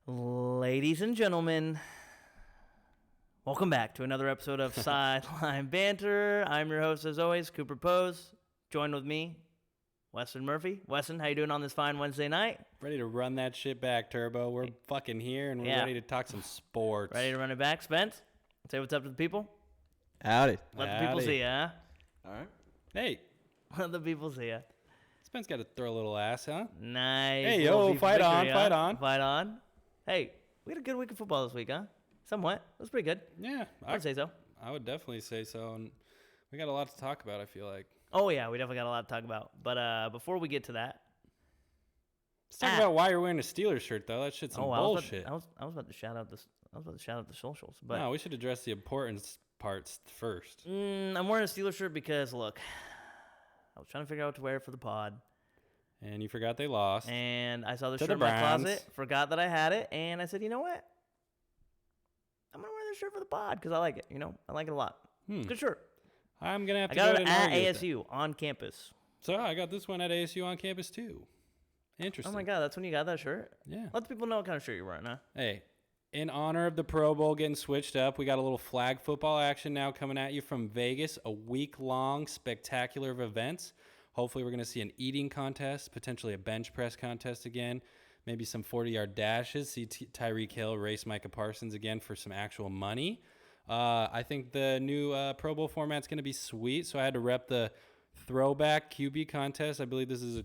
Ladies and gentlemen, welcome back to another episode of Sideline Banter. I'm your host, as always, Cooper Pose. Joined with me, Weston Murphy. Weston, how you doing on this fine Wednesday night? Ready to run that shit back, Turbo. We're fucking here, and we're ready to talk some sports. Ready to run it back, Spence? Say what's up to the people. Howdy. Let the people see ya. All right. Hey, Let the people see ya. Spence got to throw a little ass, huh? Nice. Hey, yo, fight on, huh? fight on. Fight on. Hey, we had a good week of football this week, huh? Somewhat. It was pretty good. Yeah. I'd say so. I would definitely say so, and we got a lot to talk about, I feel like. Oh, yeah, we definitely got a lot to talk about. But before we get to that. Let's talk about why you're wearing a Steelers shirt, though. That shit's some bullshit. I was about to shout out the socials, but No, we should address the important parts first. I'm wearing a Steelers shirt because look, I was trying to figure out what to wear for the pod, And you forgot they lost. and I saw the To shirt the in my Browns. closet, forgot that I had it, and I said, you know what? I'm gonna wear this shirt for the pod because I like it. I like it a lot. Good shirt. I'm going to have I to got go it and at argue with ASU on campus. that. So I got this one at ASU on campus, too. Interesting. Oh my god, that's when you got that shirt. Yeah. Let the people know what kind of shirt you're wearing, huh? Hey, in honor of the Pro Bowl getting switched up, we got a little flag football action now coming at you from Vegas, a week-long spectacular of events. Hopefully we're going to see an eating contest, potentially a bench press contest again, maybe some 40-yard dashes, see Tyreek Hill race Micah Parsons again for some actual money. I think the new Pro Bowl format's going to be sweet, so I had to rep the throwback QB contest. I believe this is a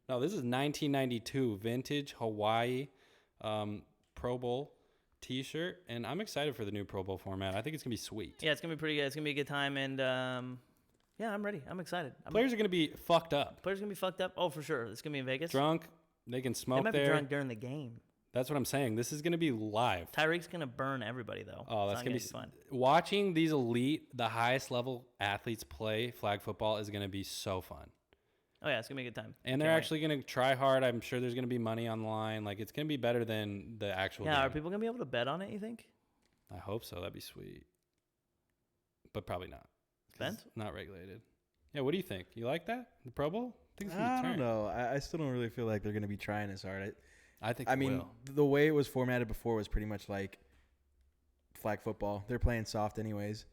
1992 vintage Hawaii Pro Bowl t-shirt, and I'm excited for the new Pro Bowl format. I think it's going to be sweet. Yeah, it's gonna be pretty good. It's gonna be a good time, and yeah, I'm ready. I'm excited. Players are going to be fucked up. Players gonna be fucked up. Oh, for sure. It's gonna be in Vegas. Drunk. They can They smoke might be there. drunk during the game. That's what I'm saying. This is going to be live. Tyreek's gonna burn everybody though. Oh, It's that's not going to be fun. Watching these elite, the highest level athletes play flag football is going to be so fun. Oh yeah, it's gonna be a good time. And they're actually going to try hard. I'm sure there's going to be money on the line. Like, it's going to be better than the actual Yeah, game. are people gonna be able to bet on it? You think? I hope so. That'd be sweet. But probably not. 'Cause Bet? it's not regulated. Yeah, what do you think? You like that? The Pro Bowl? I think it's gonna be I don't turn. know. I still don't really feel like they're going to be trying as hard. I think I they mean, will. the way it was formatted before was pretty much like flag football. They're playing soft anyways.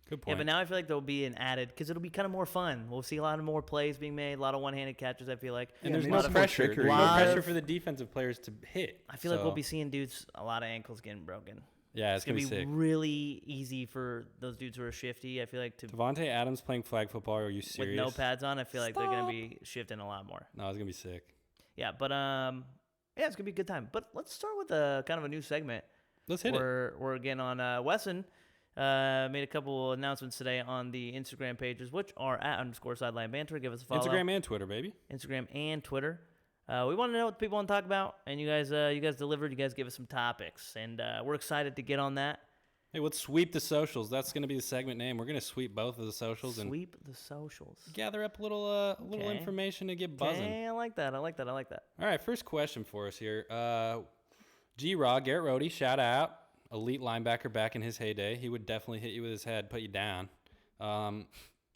Good Yeah, point. but now I feel like there'll be an added because it'll be kind of more fun. We'll see a lot of more plays being made, a lot of one-handed catches. I feel like. and Yeah, there's maybe no some more pressure. trickery. There's no Lot pressure of- for the defensive players to hit. I feel like So, we'll be seeing dudes a lot of ankles getting broken. Yeah, It's it's going gonna to be be sick. really easy for those dudes who are shifty. I feel like to Devontae Adams playing flag football. Are you with serious? no pads on. I feel like they're gonna be shifting a lot more. No, it's going to be sick. Yeah, but yeah, it's gonna be a good time. But let's start with a kind of a new segment. Let's hit it. We're again on Wesson. Made a couple announcements today on the Instagram pages, which are at _sideline banter. Give us a follow. Instagram and Twitter, baby. Instagram and Twitter. We want to know what the people want to talk about, and you guys delivered. You guys gave us some topics, and we're excited to get on that. Hey, let's sweep the socials. That's going to be the segment name. We're going to sweep both of the socials and Sweep the socials. gather up a little Okay. information to get buzzing. Okay, I like that. All right, first question for us here. G-Raw, Garrett Rohde, shout out. Elite linebacker back in his heyday. He would definitely hit you with his head, put you down. Why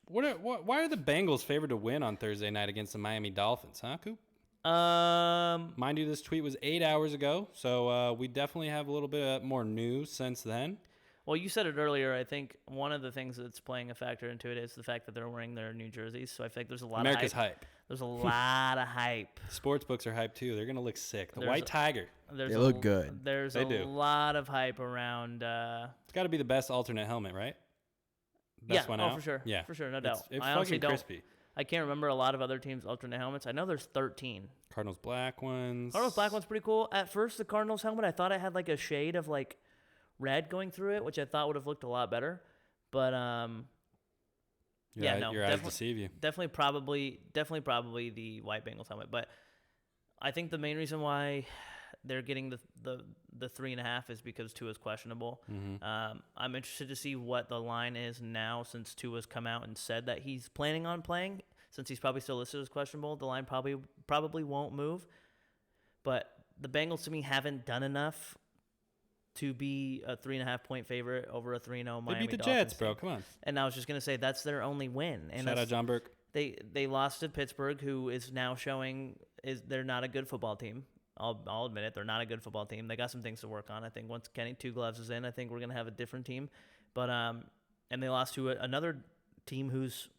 are the Bengals favored to win on Thursday night against the Miami Dolphins, huh, Coop? Mind you, this tweet was 8 hours ago, so we definitely have a little bit more news since then. Well, you said it earlier. I think one of the things that's playing a factor into it is the fact that they're wearing their new jerseys. So I think there's a lot America's of hype. hype. There's a lot of hype. Sports books are hype too. They're gonna look sick. The There's White Tiger. They look good. There's They a do. lot of hype around. It's got to be the best alternate helmet, right? Best Yeah, one oh, out? for sure. Yeah, For sure, no doubt. It's I honestly fucking don't. crispy. I can't remember a lot of other teams' alternate helmets. I know there's 13. Cardinals black ones. Cardinals black one's pretty cool. At first, the Cardinals helmet, I thought it had like a shade of like red going through it, which I thought would have looked a lot better. But yeah, no, your eyes definitely, deceive you. definitely probably the white Bengals helmet. But I think the main reason why they're getting the 3.5 is because Tua's questionable. Mm-hmm. I'm interested to see what the line is now since Tua's come out and said that he's planning on playing. Since he's probably still listed as questionable, the line probably won't move. But the Bengals to me haven't done enough to be a 3.5 point favorite over a 3-0 Miami They beat the Dolphins Jets, bro. team. Come on. And I was just gonna say that's their only win. And Shout out John Burke. They lost to Pittsburgh, who is now showing they're not a good football team. I'll admit it. They're not a good football team. They got some things to work on. I think once Kenny Two Gloves is in, I think we're gonna have a different team. But and they lost to another team who's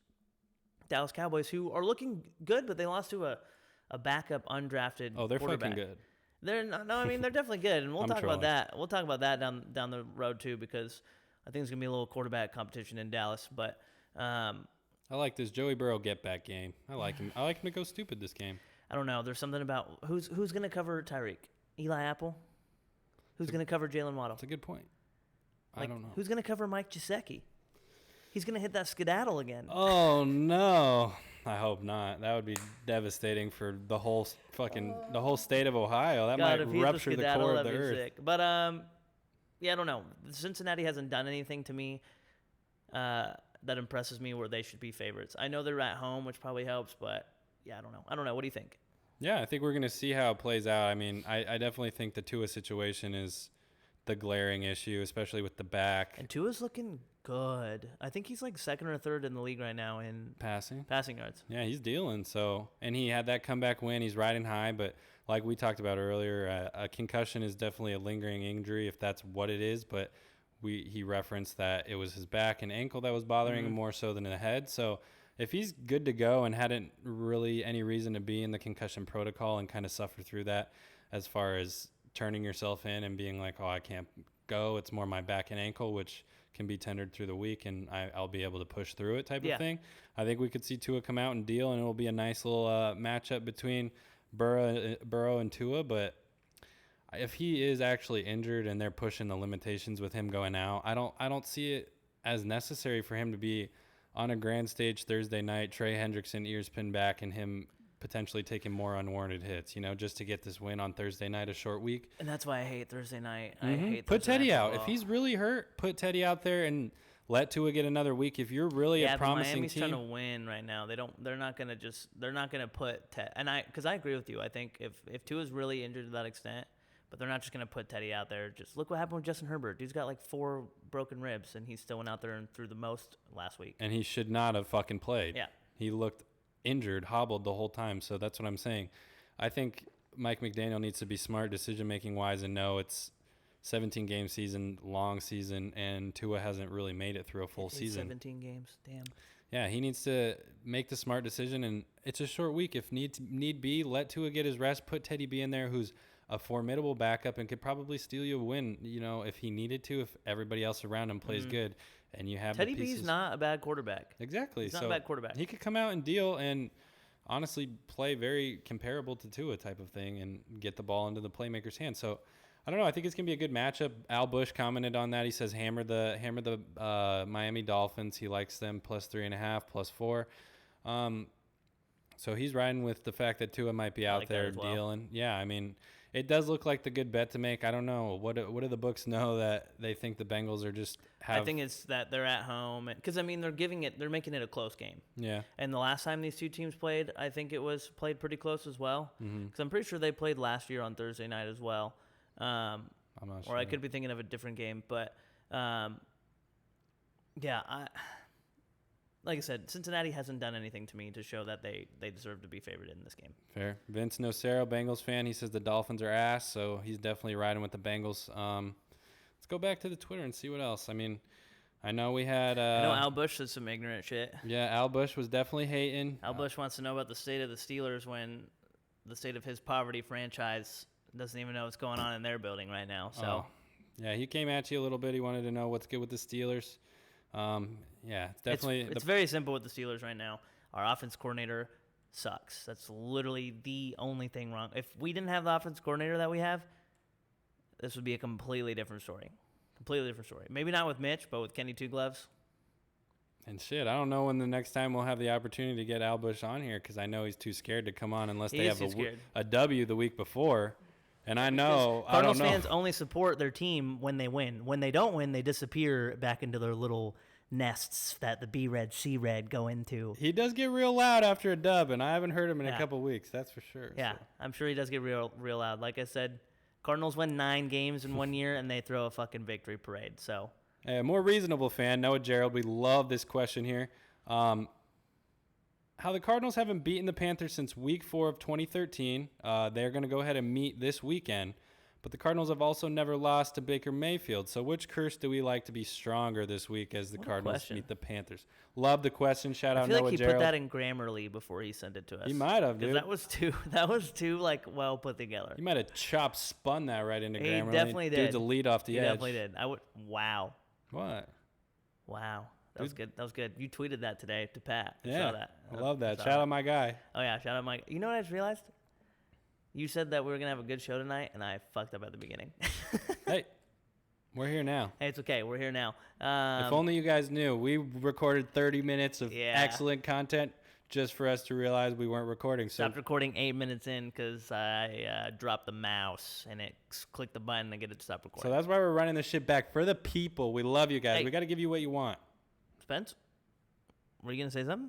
Dallas Cowboys, who are looking good, but they lost to a backup undrafted. Oh, they're quarterback. fucking good. They're not, no, I mean they're definitely good, and we'll I'm talk trolling. about that. We'll talk about that down the road too, because I think there's gonna be a little quarterback competition in Dallas. But I like this Joey Burrow get back game. I like him. I like him to go stupid this game. I don't know. There's something about who's gonna cover Tyreek? Eli Apple. Who's gonna cover Jalen Waddle? That's a good point. I don't know. Who's gonna cover Mike Gesicki? He's gonna hit that skedaddle again. Oh no! I hope not. That would be devastating for the whole state of Ohio. That God, if might he hit rupture the skedaddle, core of that'd the be earth. sick. But yeah, I don't know. Cincinnati hasn't done anything to me that impresses me where they should be favorites. I know they're at home, which probably helps, but yeah, I don't know. I don't know. What do you think? Yeah, I think we're going to see how it plays out. I mean, I definitely think the Tua situation is the glaring issue, especially with the back. And Tua's looking good. I think he's like second or third in the league right now in Passing yards. Yeah, he's dealing. So, and he had that comeback win. He's riding high, but like we talked about earlier, a concussion is definitely a lingering injury if that's what it is. But he referenced that it was his back and ankle that was bothering him more so than the head. So if he's good to go and hadn't really any reason to be in the concussion protocol and kind of suffer through that, as far as turning yourself in and being like, oh, I can't go, it's more my back and ankle, which can be tendered through the week, and I'll be able to push through it type of thing. I think we could see Tua come out and deal, and it'll be a nice little matchup between Burrow and Tua. But if he is actually injured and they're pushing the limitations with him going out, I don't see it as necessary for him to be on a grand stage Thursday night, Trey Hendrickson ears pinned back, and him potentially taking more unwarranted hits, just to get this win on Thursday night, a short week. And that's why I hate Thursday night. I hate Put Thursday Teddy night out. football. If he's really hurt, put Teddy out there and let Tua get another week. If you're really a but promising Miami's team, trying to win right now. They're not gonna put Ted. And because I agree with you. I think if Tua's really injured to that extent, but they're not just gonna put Teddy out there. Just look what happened with Justin Herbert. Dude's got like 4 broken ribs, and he still went out there and threw the most last week. and he should not have fucking played. Yeah. He looked injured, hobbled the whole time. So that's what I'm saying. I think Mike McDaniel needs to be smart decision-making wise and know it's 17-game season, long season, and Tua hasn't really made it through a full season. 17 games. Damn. Yeah, he needs to make the smart decision, and it's a short week. If need be, let Tua get his rest. Put Teddy B in there, who's a formidable backup and could probably steal you a win, if he needed to, if everybody else around him plays good. And you have Teddy the pieces. B's not a bad quarterback. Exactly. He's not a bad quarterback. He could come out and deal and honestly play very comparable to Tua type of thing and get the ball into the playmaker's hands. So I don't know. I think it's gonna be a good matchup. Al Bush commented on that. He says hammer the Miami Dolphins. He likes them plus 3.5, plus 4. So he's riding with the fact that Tua might be out like that there as well. dealing. Yeah, I mean, it does look like the good bet to make. I don't know. What do the books know that they think the Bengals are just have? I think it's that they're at home because they're making it a close game. Yeah. And the last time these two teams played, I think it was played pretty close as well. Because I'm pretty sure they played last year on Thursday night as well. I'm not sure. Or I could be thinking of a different game, but yeah, like I said, Cincinnati hasn't done anything to me to show that they deserve to be favored in this game. Fair. Vince Nocero, Bengals fan. He says the Dolphins are ass, so he's definitely riding with the Bengals. Let's go back to the Twitter and see what else. I mean, I know we had. I know Al Bush said some ignorant shit. Yeah, Al Bush was definitely hating. Al Bush wants to know about the state of the Steelers when the state of his poverty franchise doesn't even know what's going on in their building right now. So, yeah, he came at you a little bit. He wanted to know what's good with the Steelers. Yeah, it's definitely. It's very simple with the Steelers right now. Our offense coordinator sucks. That's literally the only thing wrong. If we didn't have the offense coordinator that we have, this would be a completely different story. Completely different story. Maybe not with Mitch, but with Kenny Two Gloves. And shit, I don't know when the next time we'll have the opportunity to get Al Bush on here because I know he's too scared to come on unless they have a W the week before. And I know Cardinals fans only support their team when they win. When they don't win, they disappear back into their little nests that the B-Red, C-Red go into. He does get real loud after a dub, and I haven't heard him in a couple weeks. That's for sure. Yeah, so. I'm sure he does get real loud. Like I said, Cardinals win 9 games in 1 year, and they throw a fucking victory parade. So, A more reasonable fan, Noah Gerald, we love this question here. how the Cardinals haven't beaten the Panthers since Week 4 of 2013. They're going to go ahead and meet this weekend. But the Cardinals have also never lost to Baker Mayfield. So which curse do we like to be stronger this week as the Cardinals meet the Panthers? Love the question. Shout out Noah Gerald. I feel like he Gerald. put that in Grammarly before he sent it to us. He might have, dude. That was too like well put together. He might have spun that right into Grammarly. He definitely did. Dude's a lead off the edge. He definitely did. Wow. What? Wow. That was good. That was good. You tweeted that today to Pat. I Yeah. saw that. I love that. Shout out my guy. Oh, yeah. Shout out my. You know what I just realized? You said that we were going to have a good show tonight, and I fucked up at the beginning. Hey, we're here now. Hey, it's okay. We're here now. If only you guys knew. We recorded 30 minutes of excellent content just for us to realize we weren't recording. So stopped recording 8 minutes in because I dropped the mouse, and it clicked the button to get it to stop recording. So that's why we're running this shit back for the people. We love you guys. Hey. We got to give you what you want. Spence, were you going to say something?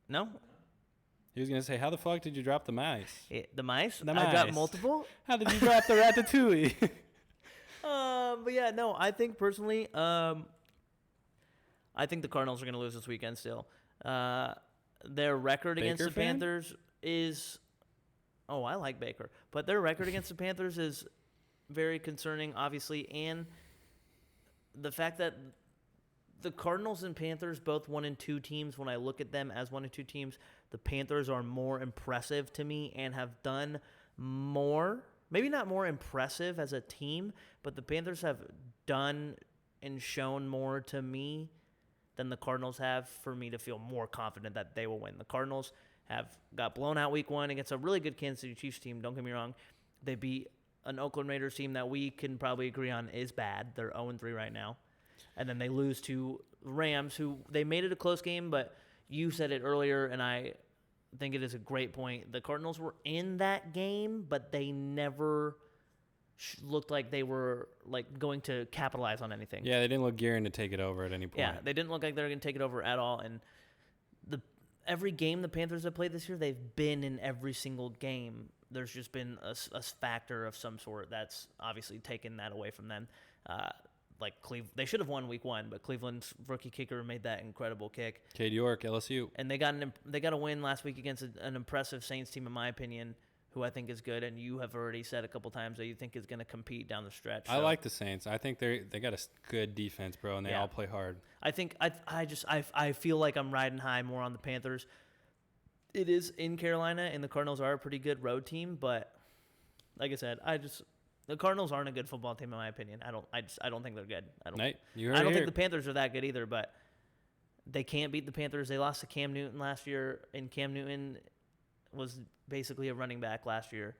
No? He was going to say, how the fuck did you drop the mice? The mice? The I mice. dropped multiple? How did you drop the ratatouille? But yeah, no, I think personally, I think the Cardinals are going to lose this weekend still. Their record against the Panthers is, I like Baker, but their record against the Panthers is very concerning, obviously, and the fact that the Cardinals and Panthers both 1-2 teams. When I look at them as 1-2 teams, the Panthers are more impressive to me and have done more. Maybe not more impressive as a team, but the Panthers have done and shown more to me than the Cardinals have for me to feel more confident that they will win. The Cardinals got blown out week 1 against a really good Kansas City Chiefs team. Don't get me wrong. They beat an Oakland Raiders team that we can probably agree on is bad. They're 0-3 right now. And then they lose to Rams, who they made it a close game, but you said it earlier, and I think it is a great point. The Cardinals were in that game, but they never looked like they were like going to capitalize on anything. Yeah, they didn't look gearing to take it over at any point. Yeah, they didn't look like they were going to take it over at all. And every game the Panthers have played this year, they've been in every single game. There's just been a factor of some sort that's obviously taken that away from them. They should have won week 1, but Cleveland's rookie kicker made that incredible kick. Cade York, LSU. And they got a win last week against an impressive Saints team, in my opinion, who I think is good. And you have already said a couple times that you think is going to compete down the stretch. I like the Saints. I think they got a good defense, bro, and they all play hard. I think I feel like I'm riding high more on the Panthers. It is in Carolina, and the Cardinals are a pretty good road team, but like I said, the Cardinals aren't a good football team in my opinion. I don't think they're good. I don't think the Panthers are that good either, but they can't beat the Panthers. They lost to Cam Newton last year, and Cam Newton was basically a running back last year.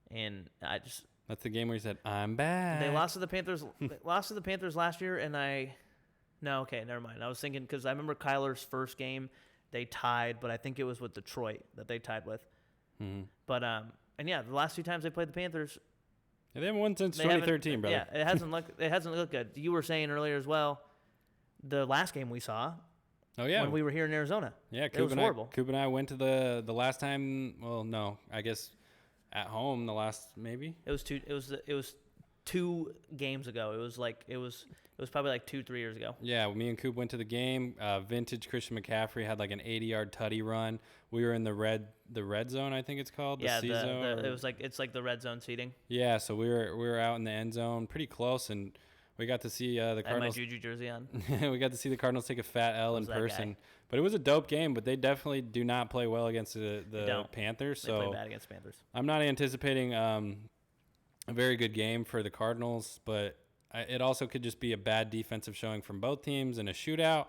And that's the game where he said, "I'm back." They lost to the Panthers. Last year, and okay, never mind. I was thinking because I remember Kyler's first game, they tied, but I think it was with Detroit that they tied with. Mm-hmm. But the last 2 times they played the Panthers. Yeah, they haven't won since 2013, brother. Yeah, it hasn't looked good. You were saying earlier as well, the last game we saw. Oh yeah, when we were here in Arizona. Yeah, it was horrible. Coop and I went to the last time. Well, no, I guess at home the last maybe. It was 2 games ago. It was probably like 2-3 years ago. Yeah, me and Coop went to the game. Vintage Christian McCaffrey had like an 80-yard tutty run. We were in the red zone, I think it's called. Yeah, the C zone. It's like the red zone seating. Yeah, so we were out in the end zone, pretty close, and we got to see the Cardinals. I had my Juju jersey on. We got to see the Cardinals take a fat L in person. Guy. But it was a dope game, but they definitely do not play well against the Panthers. They play bad against Panthers. I'm not anticipating a very good game for the Cardinals, but it also could just be a bad defensive showing from both teams in a shootout,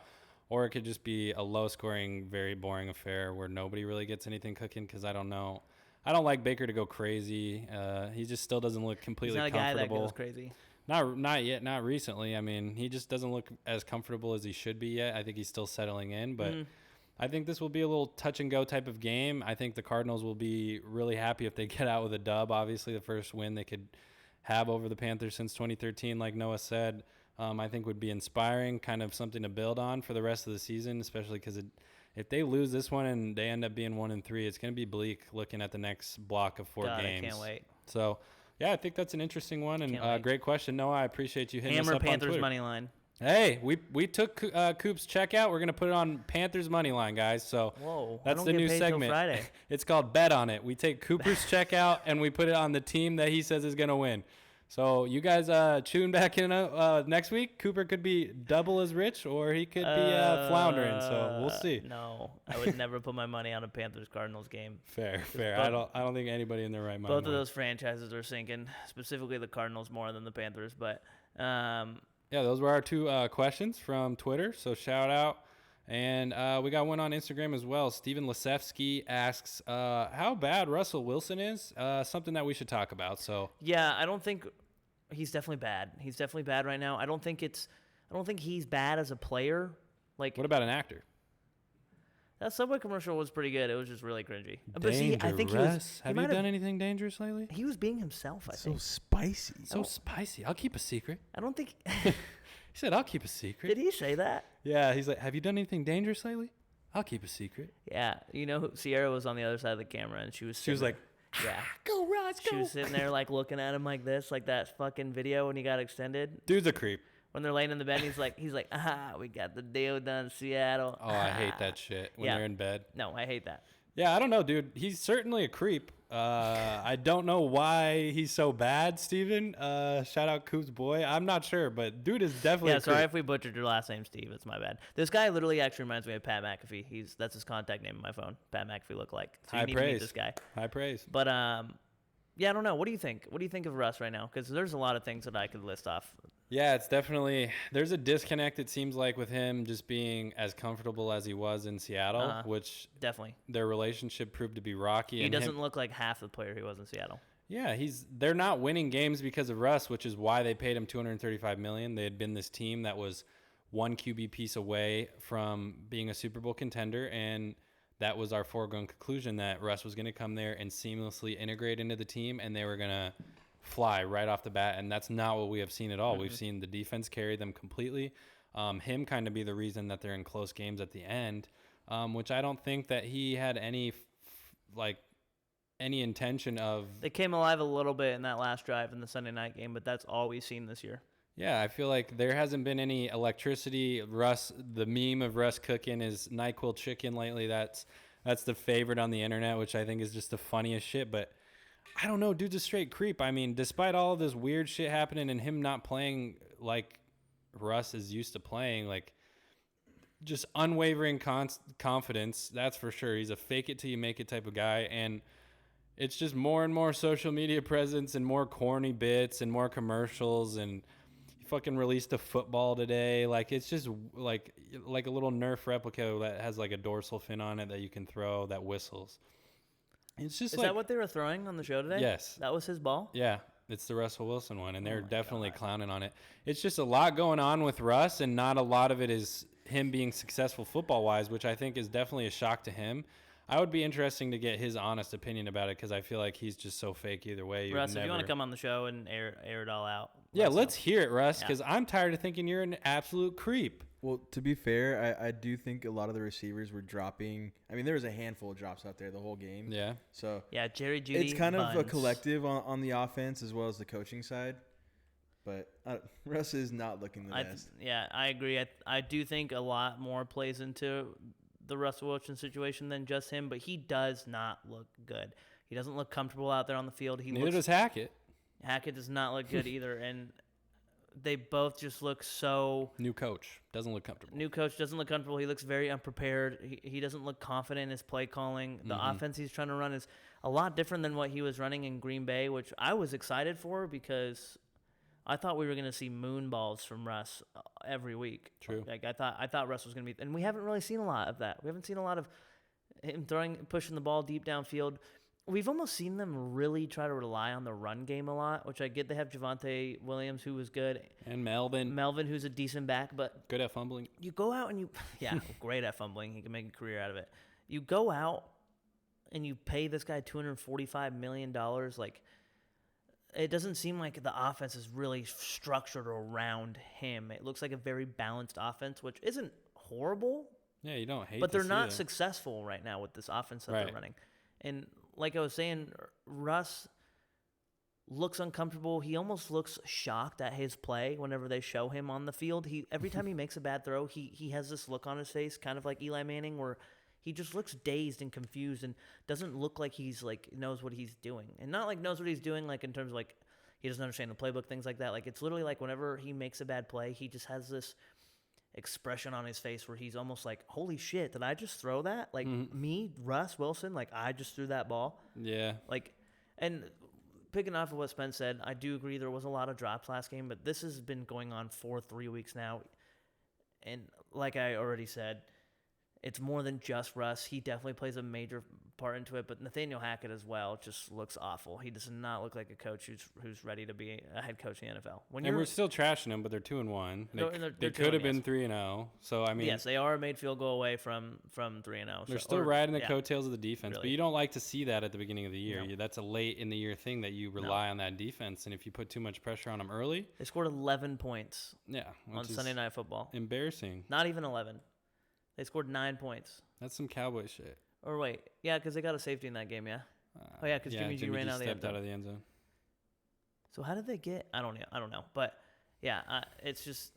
or it could just be a low-scoring, very boring affair where nobody really gets anything cooking because I don't know. I don't like Baker to go crazy. He just still doesn't look completely comfortable. He's not a guy that goes crazy. Not yet, not recently. I mean, he just doesn't look as comfortable as he should be yet. I think he's still settling in, but I think this will be a little touch-and-go type of game. I think the Cardinals will be really happy if they get out with a dub. Obviously, the first win they could have over the Panthers since 2013, like Noah said, I think would be inspiring, kind of something to build on for the rest of the season, especially because if they lose this one and they end up being 1-3, it's going to be bleak looking at the next block of 4 games. I can't wait. So, yeah, I think that's an interesting one and great question. Noah, I appreciate you hitting us up Panthers on Twitter. money line. Hey, we took Coop's checkout. We're gonna put it on Panthers money line, guys. So Whoa, I that's don't the get new paid till segment. Friday. It's called Bet on It. We take Cooper's checkout and we put it on the team that he says is gonna win. So you guys tune back in next week. Cooper could be double as rich, or he could be floundering. So we'll see. No, I would never put my money on a Panthers Cardinals game. Fair. both- I don't think anybody in their right mind. Both of would. those franchises are sinking, specifically the Cardinals more than the Panthers. But Yeah, those were our two questions from Twitter. So shout out. And we got one on Instagram as well. Steven Lasevsky asks, how bad Russell Wilson is. Something that we should talk about. So yeah, I don't think he's definitely bad. He's definitely bad right now. I don't think he's bad as a player. Like, what about an actor? that Subway commercial was pretty good. It was just really cringy. But Dangerous. see, I think Have you done anything dangerous lately? He was being himself, I So think. spicy. So spicy. I'll keep a secret. I don't think. He said, I'll keep a secret. Did he say that? Yeah, he's like, have you done anything dangerous lately? I'll keep a secret. Yeah. You know, Sierra was on the other side of the camera, and she was like, yeah. go, Ross, She was sitting there, like, looking at him like this, like that fucking video when he got extended. Dude's a creep. When they're laying in the bed, he's like, we got the deal done, Seattle. Oh, I hate that shit when Yeah. they're in bed. No, I hate that. Yeah, I don't know, dude. He's certainly a creep. I don't know why he's so bad, Steven. Shout out Coop's boy. I'm not sure, but dude is definitely Yeah, a creep. sorry if we butchered your last name, Steve. It's my bad. This guy literally actually reminds me of Pat McAfee. That's his contact name on my phone. Pat McAfee look like. So you High need to meet praise. this guy. High praise. But yeah, I don't know. What do you think? What do you think of Russ right now? Because there's a lot of things that I could list off. Yeah, it's definitely there's a disconnect. It seems like with him just being as comfortable as he was in Seattle, which Definitely. their relationship proved to be rocky. He and doesn't him, look like half the player he was in Seattle. Yeah, they're not winning games because of Russ, which is why they paid him $235 million. They had been this team that was one QB piece away from being a Super Bowl contender, and that was our foregone conclusion that Russ was going to come there and seamlessly integrate into the team, and they were going to fly right off the bat, and that's not what we have seen at all. We've seen the defense carry them completely. Him kind of be the reason that they're in close games at the end, which I don't think that he had any intention of. They came alive a little bit in that last drive in the Sunday night game, but that's all we've seen this year. Yeah, I feel like there hasn't been any electricity. Russ, the meme of Russ cooking is NyQuil chicken lately. That's the favorite on the internet, which I think is just the funniest shit, but I don't know, dude's a straight creep. I mean, despite all of this weird shit happening and him not playing like Russ is used to playing, like just unwavering confidence, that's for sure. He's a fake it till you make it type of guy, and it's just more and more social media presence and more corny bits and more commercials, and he fucking released a football today. Like, it's just like a little Nerf replica that has like a dorsal fin on it that you can throw that whistles. It's just Is like, that what they were throwing on the show today? Yes. That was his ball? yeah, it's the Russell Wilson one, and they're my definitely God. clowning on it. It's just a lot going on with Russ, and not a lot of it is him being successful football-wise, which I think is definitely a shock to him. I would be interesting to get his honest opinion about it, because I feel like he's just so fake either way. You would Russ, if you want to never- come on the show and air it all out. Yeah, us let's know. hear it, Russ, Yeah. because I'm tired of thinking you're an absolute creep. Well, to be fair, I do think a lot of the receivers were dropping. I mean, there was a handful of drops out there the whole game. Yeah. So Yeah, Jerry Jeudy. it's kind of a Buns. collective on the offense as well as the coaching side. But Russ is not looking the best. Yeah, I agree. I do think a lot more plays into the Russell Wilson situation than just him, but he does not look good. He doesn't look comfortable out there on the field. Neither does Hackett. Hackett does not look good either, and they both just look so. New coach. Doesn't look comfortable. New coach doesn't look comfortable. He looks very unprepared. He doesn't look confident in his play calling. The offense he's trying to run is a lot different than what he was running in Green Bay, which I was excited for because I thought we were going to see moon balls from Russ every week. True. Like I thought Russ was going to be, and we haven't really seen a lot of that. We haven't seen a lot of him pushing the ball deep downfield. We've almost seen them really try to rely on the run game a lot, which I get. They have Javonte Williams, who was good, And Melvin, who's a decent back, but good at fumbling. you go out and yeah, great at fumbling. He can make a career out of it. You go out and you pay this guy $245 million. Like, it doesn't seem like the offense is really structured around him. It looks like a very balanced offense, which isn't horrible, Yeah, you don't hate but to they're see not that. successful right now with this offense that Right. they're running. And like I was saying, Russ looks uncomfortable. He almost looks shocked at his play whenever they show him on the field. Every time he makes a bad throw, he has this look on his face, kind of like Eli Manning, where he just looks dazed and confused and doesn't look like he's like knows what he's doing. And not like knows what he's doing like in terms of like he doesn't understand the playbook, things like that. Like it's literally like whenever he makes a bad play, he just has this expression on his face where he's almost like, holy shit, did I just throw that? Like me, Russ Wilson, like I just threw that ball. Yeah. Like, and picking off of what Spence said, I do agree there was a lot of drops last game, but this has been going on for 3 weeks now. And like I already said, it's more than just Russ. He definitely plays a major part into it, but Nathaniel Hackett as well just looks awful. He does not look like a coach who's ready to be a head coach in the NFL. And we're still trashing them, but they're 2-1. They 2-1, could have been yes. 3-0. So I mean, yes, they are a made field goal away from 3-0. They're still riding the yeah, coattails of the defense, really. but you don't like to see that at the beginning of the year. No. That's a late in the year thing that you rely on that defense, and if you put too much pressure on them early, They scored 11 points yeah, on Sunday Night Football. Embarrassing. Not even 11. They scored 9 points. That's some Cowboy shit. Or wait, yeah, because they got a safety in that game, yeah. Oh yeah, because Jimmy G ran out of the end stepped out zone. of the end zone. So how did they get? I don't know, but yeah, it's just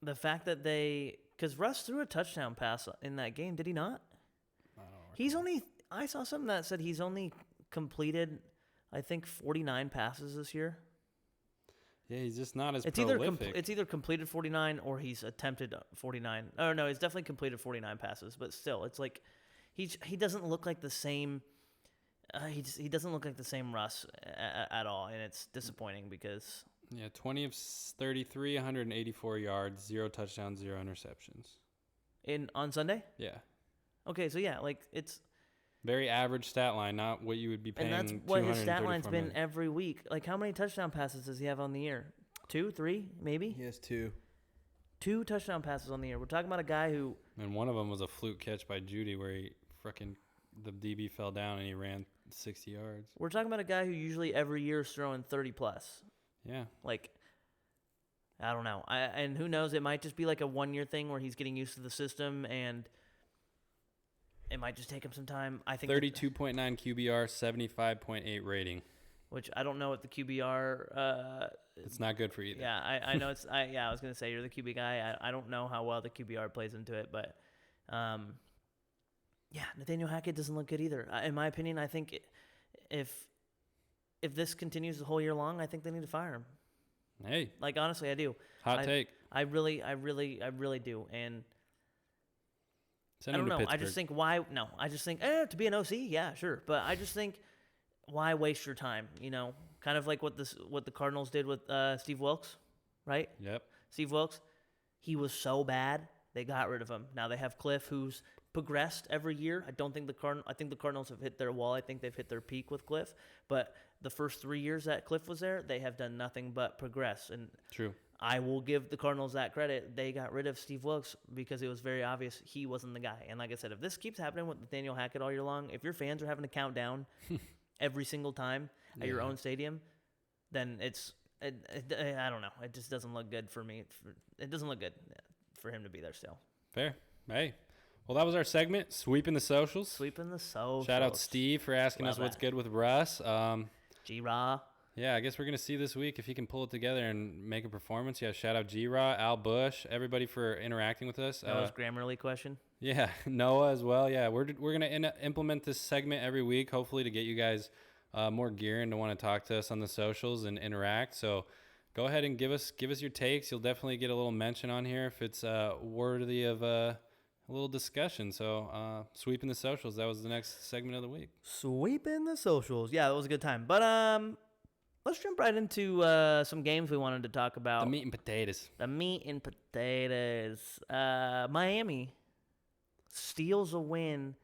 the fact that because Russ threw a touchdown pass in that game, did he not? I saw something that said he's only completed, I think, 49 passes this year. Yeah, he's just not as It's prolific. it's either completed 49 or he's attempted 49. Oh no, he's definitely completed 49 passes, but still, it's like he doesn't look like the same. He doesn't look like the same Russ at all, and it's disappointing because 20 of 33, 184 yards, 0 touchdowns, 0 interceptions. on Sunday. Yeah. Okay, so yeah, like it's Very average stat line, not what you would be paying. and that's what his stat line's been million. every week. Like how many touchdown passes does he have on the year? 2, 3, maybe? He has 2. 2 touchdown passes on the year. We're talking about a guy who And one of them was a fluke catch by Judy where the DB fell down and he ran 60 yards. we're talking about a guy who usually every year is throwing 30 plus. Yeah. Like I don't know. And who knows, it might just be like a 1-year thing where he's getting used to the system and it might just take him some time. I think 32.9 QBR, 75.8 rating. which I don't know what the QBR It's not good for either. yeah, I know it's I was going to say you're the QB guy. I don't know how well the QBR plays into it, but yeah, Nathaniel Hackett doesn't look good either. In my opinion, I think if this continues the whole year long, I think they need to fire him. Hey, Like honestly, I do. hot take. I really do. And Send I him don't to know. I just Pittsburgh. think why? No, I just think to be an OC, yeah, sure. But I just think why waste your time? You know, kind of like what the Cardinals did with Steve Wilkes, right? Yep. Steve Wilkes, he was so bad they got rid of him. Now they have Cliff, who's progressed every year. I think the Cardinals have hit their wall. I think they've hit their peak with Cliff. But the first 3 years that Cliff was there, they have done nothing but progress. And True. I will give the Cardinals that credit. They got rid of Steve Wilkes because it was very obvious he wasn't the guy. And like I said, if this keeps happening with Nathaniel Hackett all year long, if your fans are having to count down every single time at your own stadium, then I don't know. It just doesn't look good for me. It doesn't look good for him to be there still. Fair. Hey. Well, that was our segment, Sweeping the Socials. Sweeping the socials. Shout out Steve for asking Love us what's that. good with Russ. G-Raw. Yeah, I guess we're going to see this week if he can pull it together and make a performance. Yeah, shout out G-Raw, Al Bush, everybody for interacting with us. That was Grammarly question. Yeah, Noah as well. Yeah, we're going to implement this segment every week, hopefully to get you guys more gear and to want to talk to us on the socials and interact. So go ahead and give us your takes. You'll definitely get a little mention on here if it's worthy of a little discussion. So Sweeping the Socials, that was the next segment of the week. Sweeping the socials. Yeah, that was a good time. But let's jump right into some games we wanted to talk about. The meat and potatoes. The meat and potatoes. Miami steals a win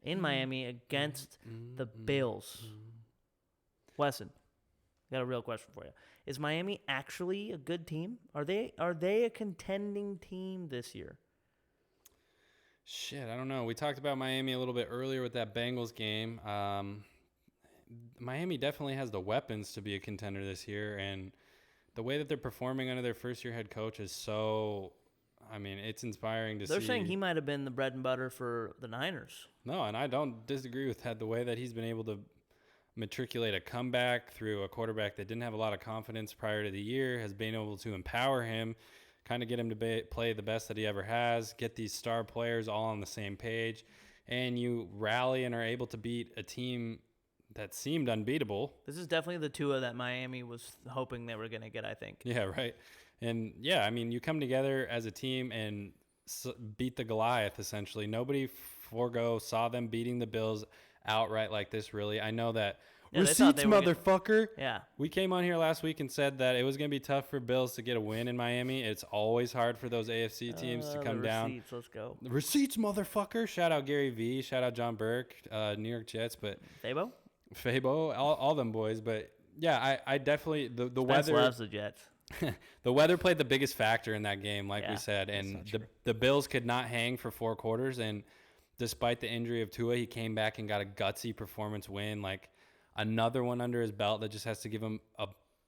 in Miami against the Bills. Weston, got a real question for you. Is Miami actually a good team? Are they a contending team this year? Shit, I don't know. We talked about Miami a little bit earlier with that Bengals game. Miami definitely has the weapons to be a contender this year, and the way that they're performing under their first-year head coach is so, I mean, it's inspiring to see. They're saying he might have been the bread and butter for the Niners. No, and I don't disagree with that. The way that he's been able to matriculate a comeback through a quarterback that didn't have a lot of confidence prior to the year, has been able to empower him, kind of get him to play the best that he ever has, get these star players all on the same page, and you rally and are able to beat a team that seemed unbeatable. This is definitely the Tua that Miami was hoping they were going to get, I think. Yeah, right. And, yeah, I mean, you come together as a team and beat the Goliath, essentially. Nobody saw them beating the Bills outright like this, really. I know that. Yeah, receipts, motherfucker. Yeah. We came on here last week and said that it was going to be tough for Bills to get a win in Miami. It's always hard for those AFC teams to come down. Receipts, let's go. The receipts, motherfucker. Shout out Gary V. Shout out John Burke, New York Jets. But Fabo, all them boys. But, yeah, I definitely – the weather – loves the Jets. The weather played the biggest factor in that game, like we said. And the Bills could not hang for 4 quarters. And despite the injury of Tua, he came back and got a gutsy performance win. Like, another one under his belt that just has to give him a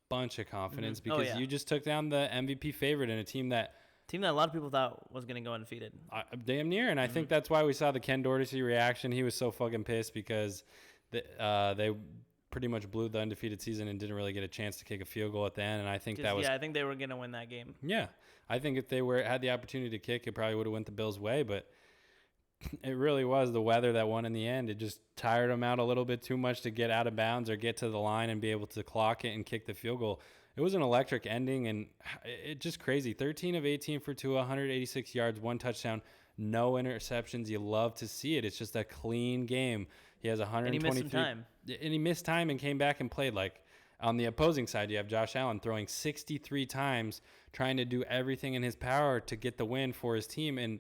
bunch of confidence because you just took down the MVP favorite in a team that a lot of people thought was going to go undefeated. Damn near. And I think that's why we saw the Ken Dorsey reaction. He was so fucking pissed because they pretty much blew the undefeated season and didn't really get a chance to kick a field goal at the end. And I think I think they were going to win that game. Yeah. I think if they had the opportunity to kick, it probably would have went the Bills' way, but it really was the weather that won in the end. It just tired them out a little bit too much to get out of bounds or get to the line and be able to clock it and kick the field goal. It was an electric ending, and it just crazy. 13 of 18 for Tua, 186 yards, 1 touchdown, no interceptions. You love to see it. It's just a clean game. He has 123. And he missed some time. And he missed time and came back and played. Like, on the opposing side, you have Josh Allen throwing 63 times, trying to do everything in his power to get the win for his team. And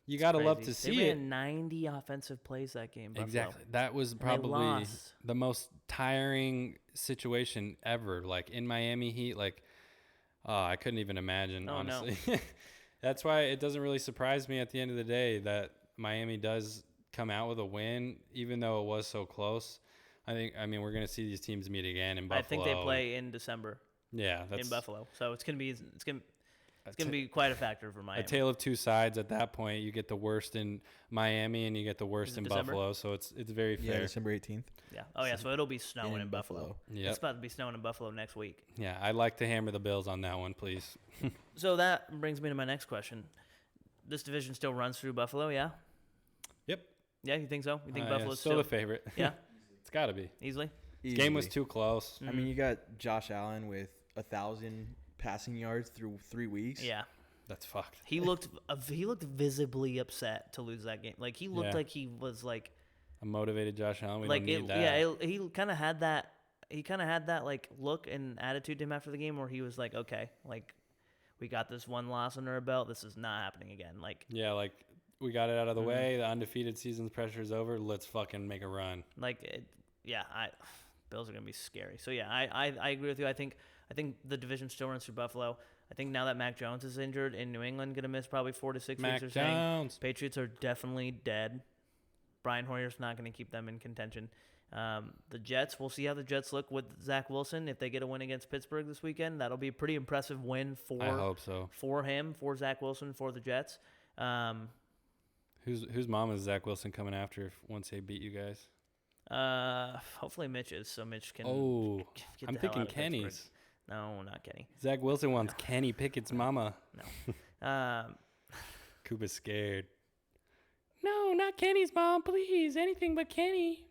you got to love to see it. They ran 90 offensive plays that game. Buffalo. Exactly. That was probably the most tiring situation ever. Like, in Miami Heat, like, I couldn't even imagine, honestly. No. That's why it doesn't really surprise me at the end of the day that Miami does come out with a win, even though it was so close. I mean, we're going to see these teams meet again in Buffalo. I think they play in December. Yeah, in Buffalo. So it's going to be quite a factor for Miami. A tale of two sides at that point. You get the worst in Miami and you get the worst in December? Buffalo. So it's very fair. Yeah, December 18th. Yeah. Oh, yeah. So it'll be snowing in Buffalo. Yeah. It's about to be snowing in Buffalo next week. Yeah. I'd like to hammer the Bills on that one, please. So that brings me to my next question. This division still runs through Buffalo, yeah? Yep. Yeah, you think so? You think Buffalo's still the favorite? Yeah. It's got to be. Easily? Game was too close. I mean, you got Josh Allen with 1,000 passing yards through 3 weeks. Yeah. That's fucked. He looked visibly upset to lose that game. Like, he looked like he was like a motivated Josh Allen. We like don't need that. Yeah, he kind of had that. He kind of had that like look and attitude to him after the game where he was like, okay, like we got this one loss under our belt. This is not happening again. Like like we got it out of the way. The undefeated season's pressure is over. Let's fucking make a run. Bills are gonna be scary. So yeah, I agree with you. I think the division still runs through Buffalo. I think now that Mac Jones is injured in New England, going to miss probably 4 to 6 weeks or something. Patriots are definitely dead. Brian Hoyer's not going to keep them in contention. The Jets, we'll see how the Jets look with Zach Wilson. If they get a win against Pittsburgh this weekend, that'll be a pretty impressive win for I hope so. For him, for Zach Wilson, for the Jets. Whose mom is Zach Wilson coming after once they beat you guys? Hopefully Mitch's, so Mitch can. Oh, get I'm the hell thinking out of Kenny's. Pittsburgh. No, not Kenny. Zach Wilson wants Kenny Pickett's mama. No. Koopa's scared. No, not Kenny's mom, please. Anything but Kenny.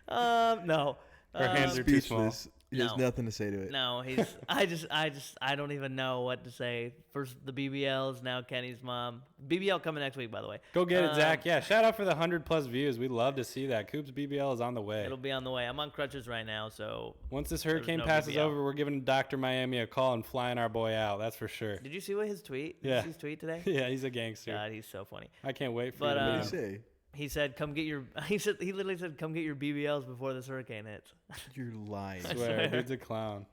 No. Her hands are too small. There's nothing to say to it. No, I don't even know what to say. First the BBLs, now Kenny's mom. BBL coming next week, by the way. Go get it, Zach. Yeah, shout out for the 100+ views. We'd love to see that. Coop's BBL is on the way. It'll be on the way. I'm on crutches right now, so. Once this hurricane passes over, we're giving Dr. Miami a call and flying our boy out. That's for sure. Did you see what his tweet? Yeah. Did you see his tweet today? Yeah, he's a gangster. God, he's so funny. I can't wait for What him. did he say? He said, "Come get your." He literally said, "Come get your BBLs before this hurricane hits." You're lying. I swear, dude's a clown.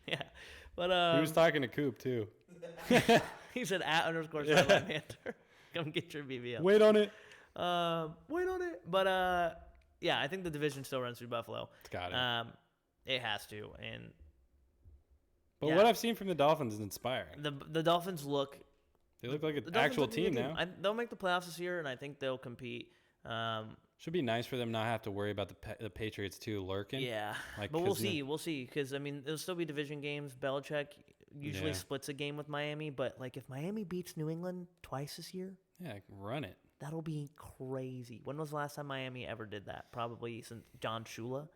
Yeah, but he was talking to Coop too. He said @_Sideline Banter. Come get your BBL. Wait on it. Wait on it. But yeah, I think the division still runs through Buffalo. It's got it. It has to, and. But what I've seen from the Dolphins is inspiring. The Dolphins look. They look like an actual team now. They'll make the playoffs this year, and I think they'll compete. Should be nice for them not have to worry about the Patriots too lurking. Yeah, Like, but we'll 'cause see. We'll see. Because, I mean, there'll still be division games. Belichick usually Yeah. splits a game with Miami. But, like, if Miami beats New England twice this year, Yeah, run it. that'll be crazy. When was the last time Miami ever did that? Probably since John Shula.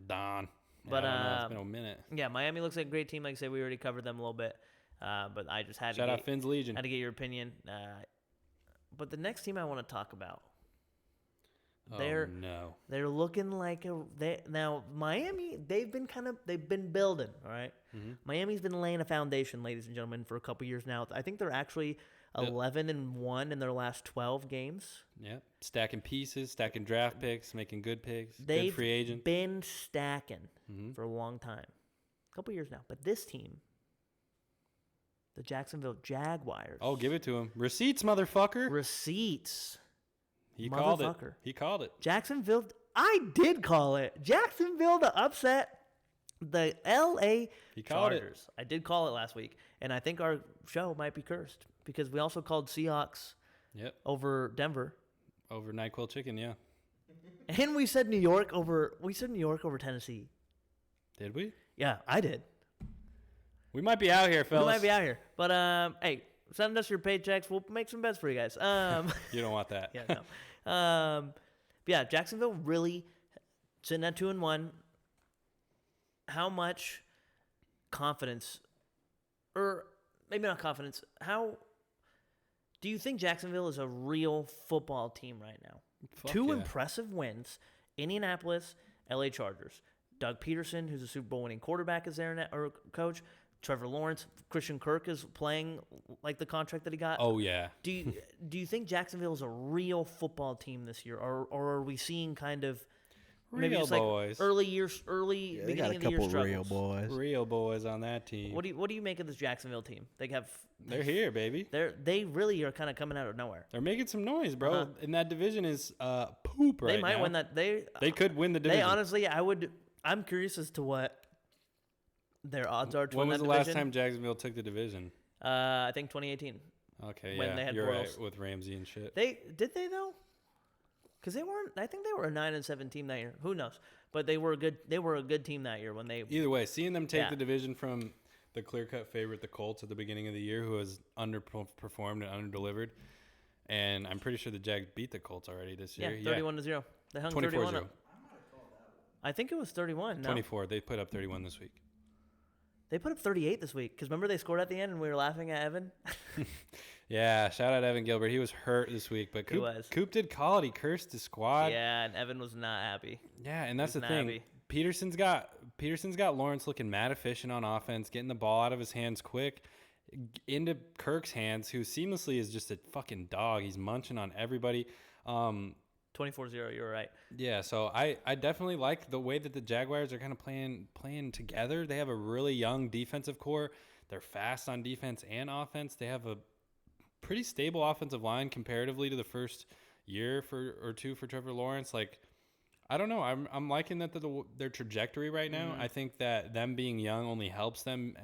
Don. Yeah, But, I don't know. It's been a minute. Yeah, Miami looks like a great team. Like I said, we already covered them a little bit. But I just had Shout to out Finn's Legion. had to get your opinion. But the next team I want to talk about, No. they're looking like now Miami. They've been building. All right, Miami's been laying a foundation, ladies and gentlemen, for a couple years now. I think they're actually 11-1 in their last 12 games. Yep. Stacking pieces, stacking draft picks, making good picks, They've good free agent. been stacking for a long time, a couple years now. But this team, the Jacksonville Jaguars. Oh, give it to him. Receipts, motherfucker. Receipts. He called it. Motherfucker. He called it. Jacksonville. I did call it. Jacksonville to upset the L.A. He called it. Chargers. I did call it last week, and I think our show might be cursed because we also called Seahawks Yep. over Denver, Over NyQuil chicken, yeah. and we said New York over. We said New York over Tennessee. Did we? Yeah, I did. We might be out here, We fellas. might be out here, but hey, send us your paychecks. We'll make some bets for you guys. You don't want that. Yeah, no. But yeah, Jacksonville really sitting at 2-1. How much confidence, or maybe not confidence, how do you think Jacksonville is a real football team right now? Fuck Two yeah. impressive wins, Indianapolis, LA Chargers. Doug Peterson, who's a Super Bowl winning quarterback, is there or coach. Trevor Lawrence, Christian Kirk is playing like the contract that he got. Oh, yeah. Do you think Jacksonville is a real football team this year, or are we seeing kind of maybe Real just like boys. early They got beginning a of the year couple struggles? real boys. Real boys on that team. What do you make of this Jacksonville team? They're here, baby. They really are kind of coming out of nowhere. They're making some noise, bro. Uh-huh. And that division is poop right now. They might win that. They could win the division. They honestly, I'm curious as to what their odds are to When win was that the last division. time Jacksonville took the division? I think 2018. Okay, When yeah. they had You're Bortles. right, with Ramsey and shit. Did they though? Because they weren't. I think they were a 9-7 team that year. Who knows? But they were a good team that year when they. Either way, seeing them take Yeah. the division from the clear-cut favorite, the Colts, at the beginning of the year, who has underperformed and underdelivered, and I'm pretty sure the Jags beat the Colts already this year. 31-0. They hung 24-0. 31 up. I think it was 31. No? 24. They put up 31 this week. They put up 38 this week. Because remember they scored at the end and we were laughing at Evan? Yeah, shout out Evan Gilbert. He was hurt this week, but He was. Coop did call it. He cursed his squad. Yeah, and Evan was not happy. Yeah, and that's He's the thing. nappy. Peterson's got Lawrence looking mad efficient on offense, getting the ball out of his hands quick into Kirk's hands, who seamlessly is just a fucking dog. He's munching on everybody. 24-0, you were right. Yeah, so I definitely like the way that the Jaguars are kind of playing together. They have a really young defensive core. They're fast on defense and offense. They have a pretty stable offensive line comparatively to the first year or two for Trevor Lawrence. Like, I don't know. I'm liking that their trajectory right now. I think that them being young only helps them,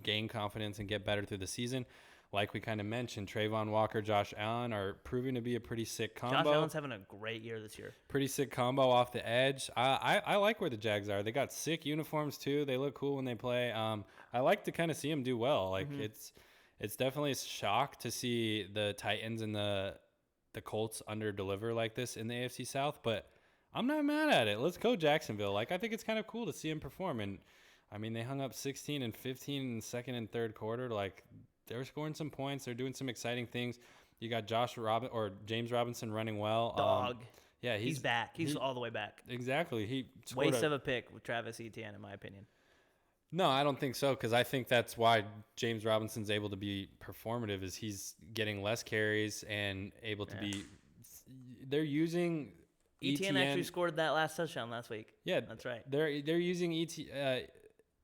gain confidence and get better through the season. Like we kind of mentioned, Trayvon Walker, Josh Allen are proving to be a pretty sick combo. Josh Allen's having a great year this year. Pretty sick combo off the edge. I like where the Jags are. They got sick uniforms too. They look cool when they play. I like to kind of see them do well. Like it's definitely a shock to see the Titans and the Colts under deliver like this in the AFC South, but I'm not mad at it. Let's go Jacksonville. Like, I think it's kind of cool to see them perform. And I mean, they hung up 16 and 15 in the second and third quarter. Like, they're scoring some points. They're doing some exciting things. You got James Robinson running well. Dog. Yeah, He's back. He's all the way back. Exactly. He scored Waste of a pick with Travis Etienne, in my opinion. No, I don't think so, because I think that's why James Robinson's able to be performative, is he's getting less carries and able to be – they're using Etienne actually scored that last touchdown last week. Yeah. That's right. They're using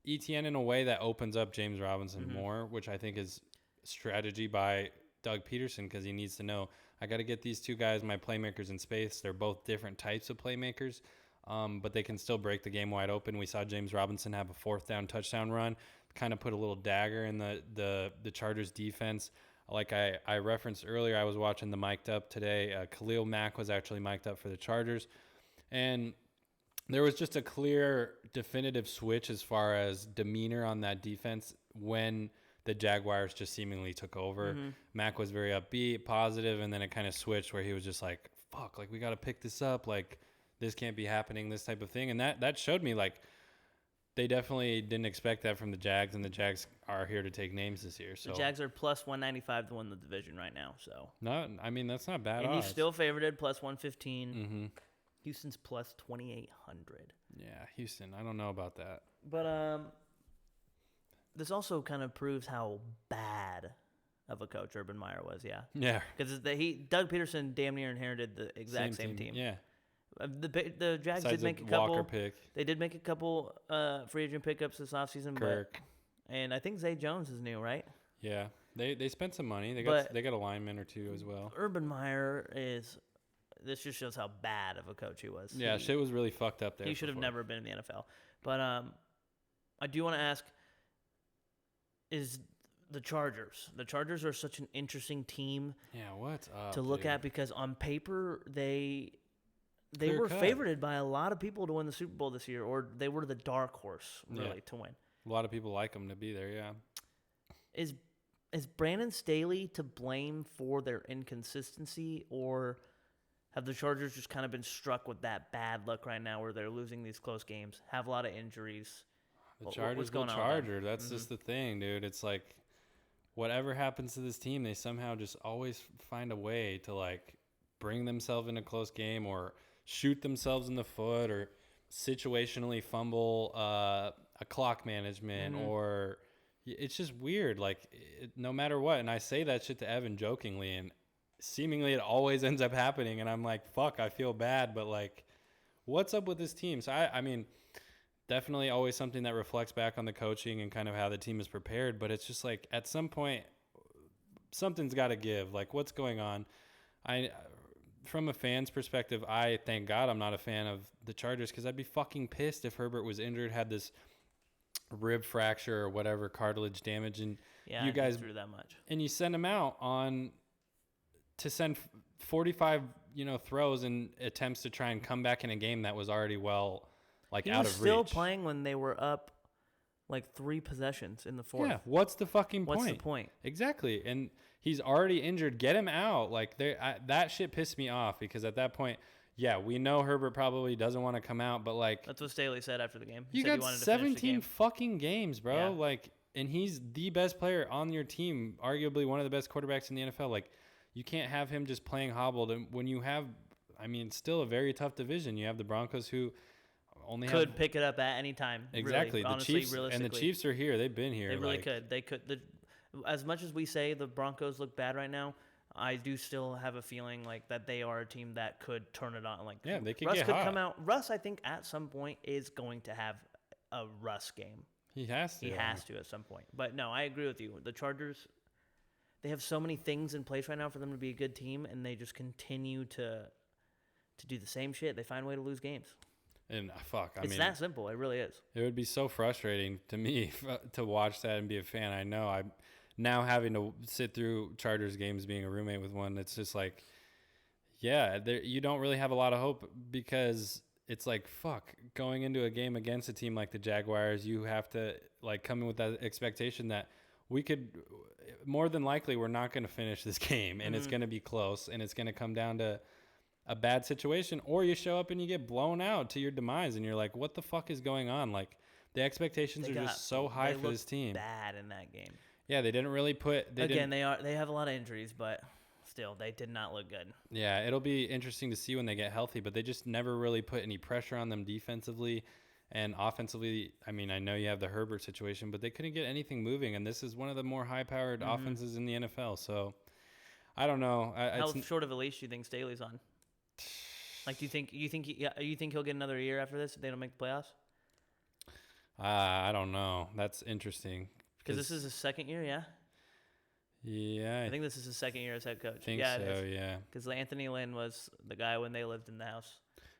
Etienne in a way that opens up James Robinson more, which I think is strategy by Doug Peterson, because he needs to know, I got to get these two guys, my playmakers, in space. They're both different types of playmakers. But they can still break the game wide open. We saw James Robinson have a fourth down touchdown run, kind of put a little dagger in the Chargers defense. like I referenced earlier, I was watching the mic'd up today. Khalil Mack was actually mic'd up for the Chargers. And there was just a clear, definitive switch as far as demeanor on that defense when the Jaguars just seemingly took over. Mack was very upbeat, positive, and then it kind of switched where he was just like, fuck, like, we got to pick this up. Like, this can't be happening, this type of thing. And that showed me, like, they definitely didn't expect that from the Jags, and the Jags are here to take names this year. So The Jags are plus 195 to win the division right now. So I mean, that's not bad and odds. he's still favorited plus 115. Mm-hmm. Houston's plus 2,800. Yeah, Houston. I don't know about that. But this also kind of proves how bad of a coach Urban Meyer was. Yeah. Yeah. Because Doug Peterson damn near inherited the exact same team. Yeah. The Jags Besides did make a the couple. Walker pick. They did make a couple free agent pickups this offseason. Kirk. And I think Zay Jones is new, right? Yeah. They spent some money. They got a lineman or two as well. Urban Meyer is. This just shows how bad of a coach he was. Yeah, shit was really fucked up there. He should have never been in the NFL. But I do want to ask: is the Chargers? The Chargers are such an interesting team. Yeah, what's up to look dude? at because on paper they Clear were cut. favored by a lot of people to win the Super Bowl this year, or they were the dark horse really to win. A lot of people like them to be there. Yeah. Is Brandon Staley to blame for their inconsistency, or have the Chargers just kind of been struck with that bad luck right now where they're losing these close games, have a lot of injuries? The Chargers will Charger. That's just the thing, dude. It's like whatever happens to this team, they somehow just always find a way to like bring themselves in a close game or shoot themselves in the foot or situationally fumble a clock management or it's just weird. Like no matter what. And I say that shit to Evan jokingly and seemingly it always ends up happening. And I'm like, fuck, I feel bad. But like, what's up with this team? So I mean, definitely always something that reflects back on the coaching and kind of how the team is prepared. But it's just like at some point, something's got to give. Like what's going on? From a fan's perspective, I thank God I'm not a fan of the Chargers because I'd be fucking pissed if Herbert was injured, had this rib fracture or whatever, cartilage damage, and you guys through that much, and you send him out to send 45 throws and attempts to try and come back in a game that was already out of reach. He was still playing when they were up like 3 possessions in the fourth. Yeah, what's the fucking point? What's the point? Exactly, and he's already injured. Get him out. Like that shit pissed me off because at that point, yeah, we know Herbert probably doesn't want to come out, but like that's what Staley said after the game. You got 17 fucking games, bro. Yeah. Like, and he's the best player on your team, arguably one of the best quarterbacks in the NFL. Like, you can't have him just playing hobbled. And when you have, I mean, still a very tough division. You have the Broncos who only could pick it up at any time. Exactly. Really, the Chiefs and the Chiefs are here. They've been here. They really could. They could. As much as we say the Broncos look bad right now, I do still have a feeling like that they are a team that could turn it on. Like yeah, they could Russ get could hot. come out. Russ, I think, at some point is going to have a Russ game. He has to. He has to at some point. But no, I agree with you. The Chargers, they have so many things in place right now for them to be a good team, and they just continue to do the same shit. They find a way to lose games. And I it's mean, that simple. It really is. It would be so frustrating to me to watch that and be a fan. I know I'm now having to sit through Chargers games being a roommate with one. It's just like, yeah, you don't really have a lot of hope because it's like, fuck, going into a game against a team like the Jaguars, you have to like come in with that expectation that we could, more than likely, we're not going to finish this game and it's going to be close and it's going to come down to a bad situation, or you show up and you get blown out to your demise and you're like, what the fuck is going on? Like the expectations are just so high for this team. Bad in that game. Yeah, they didn't really put. They have a lot of injuries, but still, they did not look good. Yeah, it'll be interesting to see when they get healthy, but they just never really put any pressure on them defensively and offensively. I mean, I know you have the Herbert situation, but they couldn't get anything moving, and this is one of the more high-powered offenses in the NFL. So, I don't know. How short of a leash do you think Staley's on? Like, do you think he'll get another year after this if they don't make the playoffs? I don't know. That's interesting. Because this is his second year, yeah? Yeah. I think this is his second year as head coach. Yeah. Because Anthony Lynn was the guy when they lived in the house.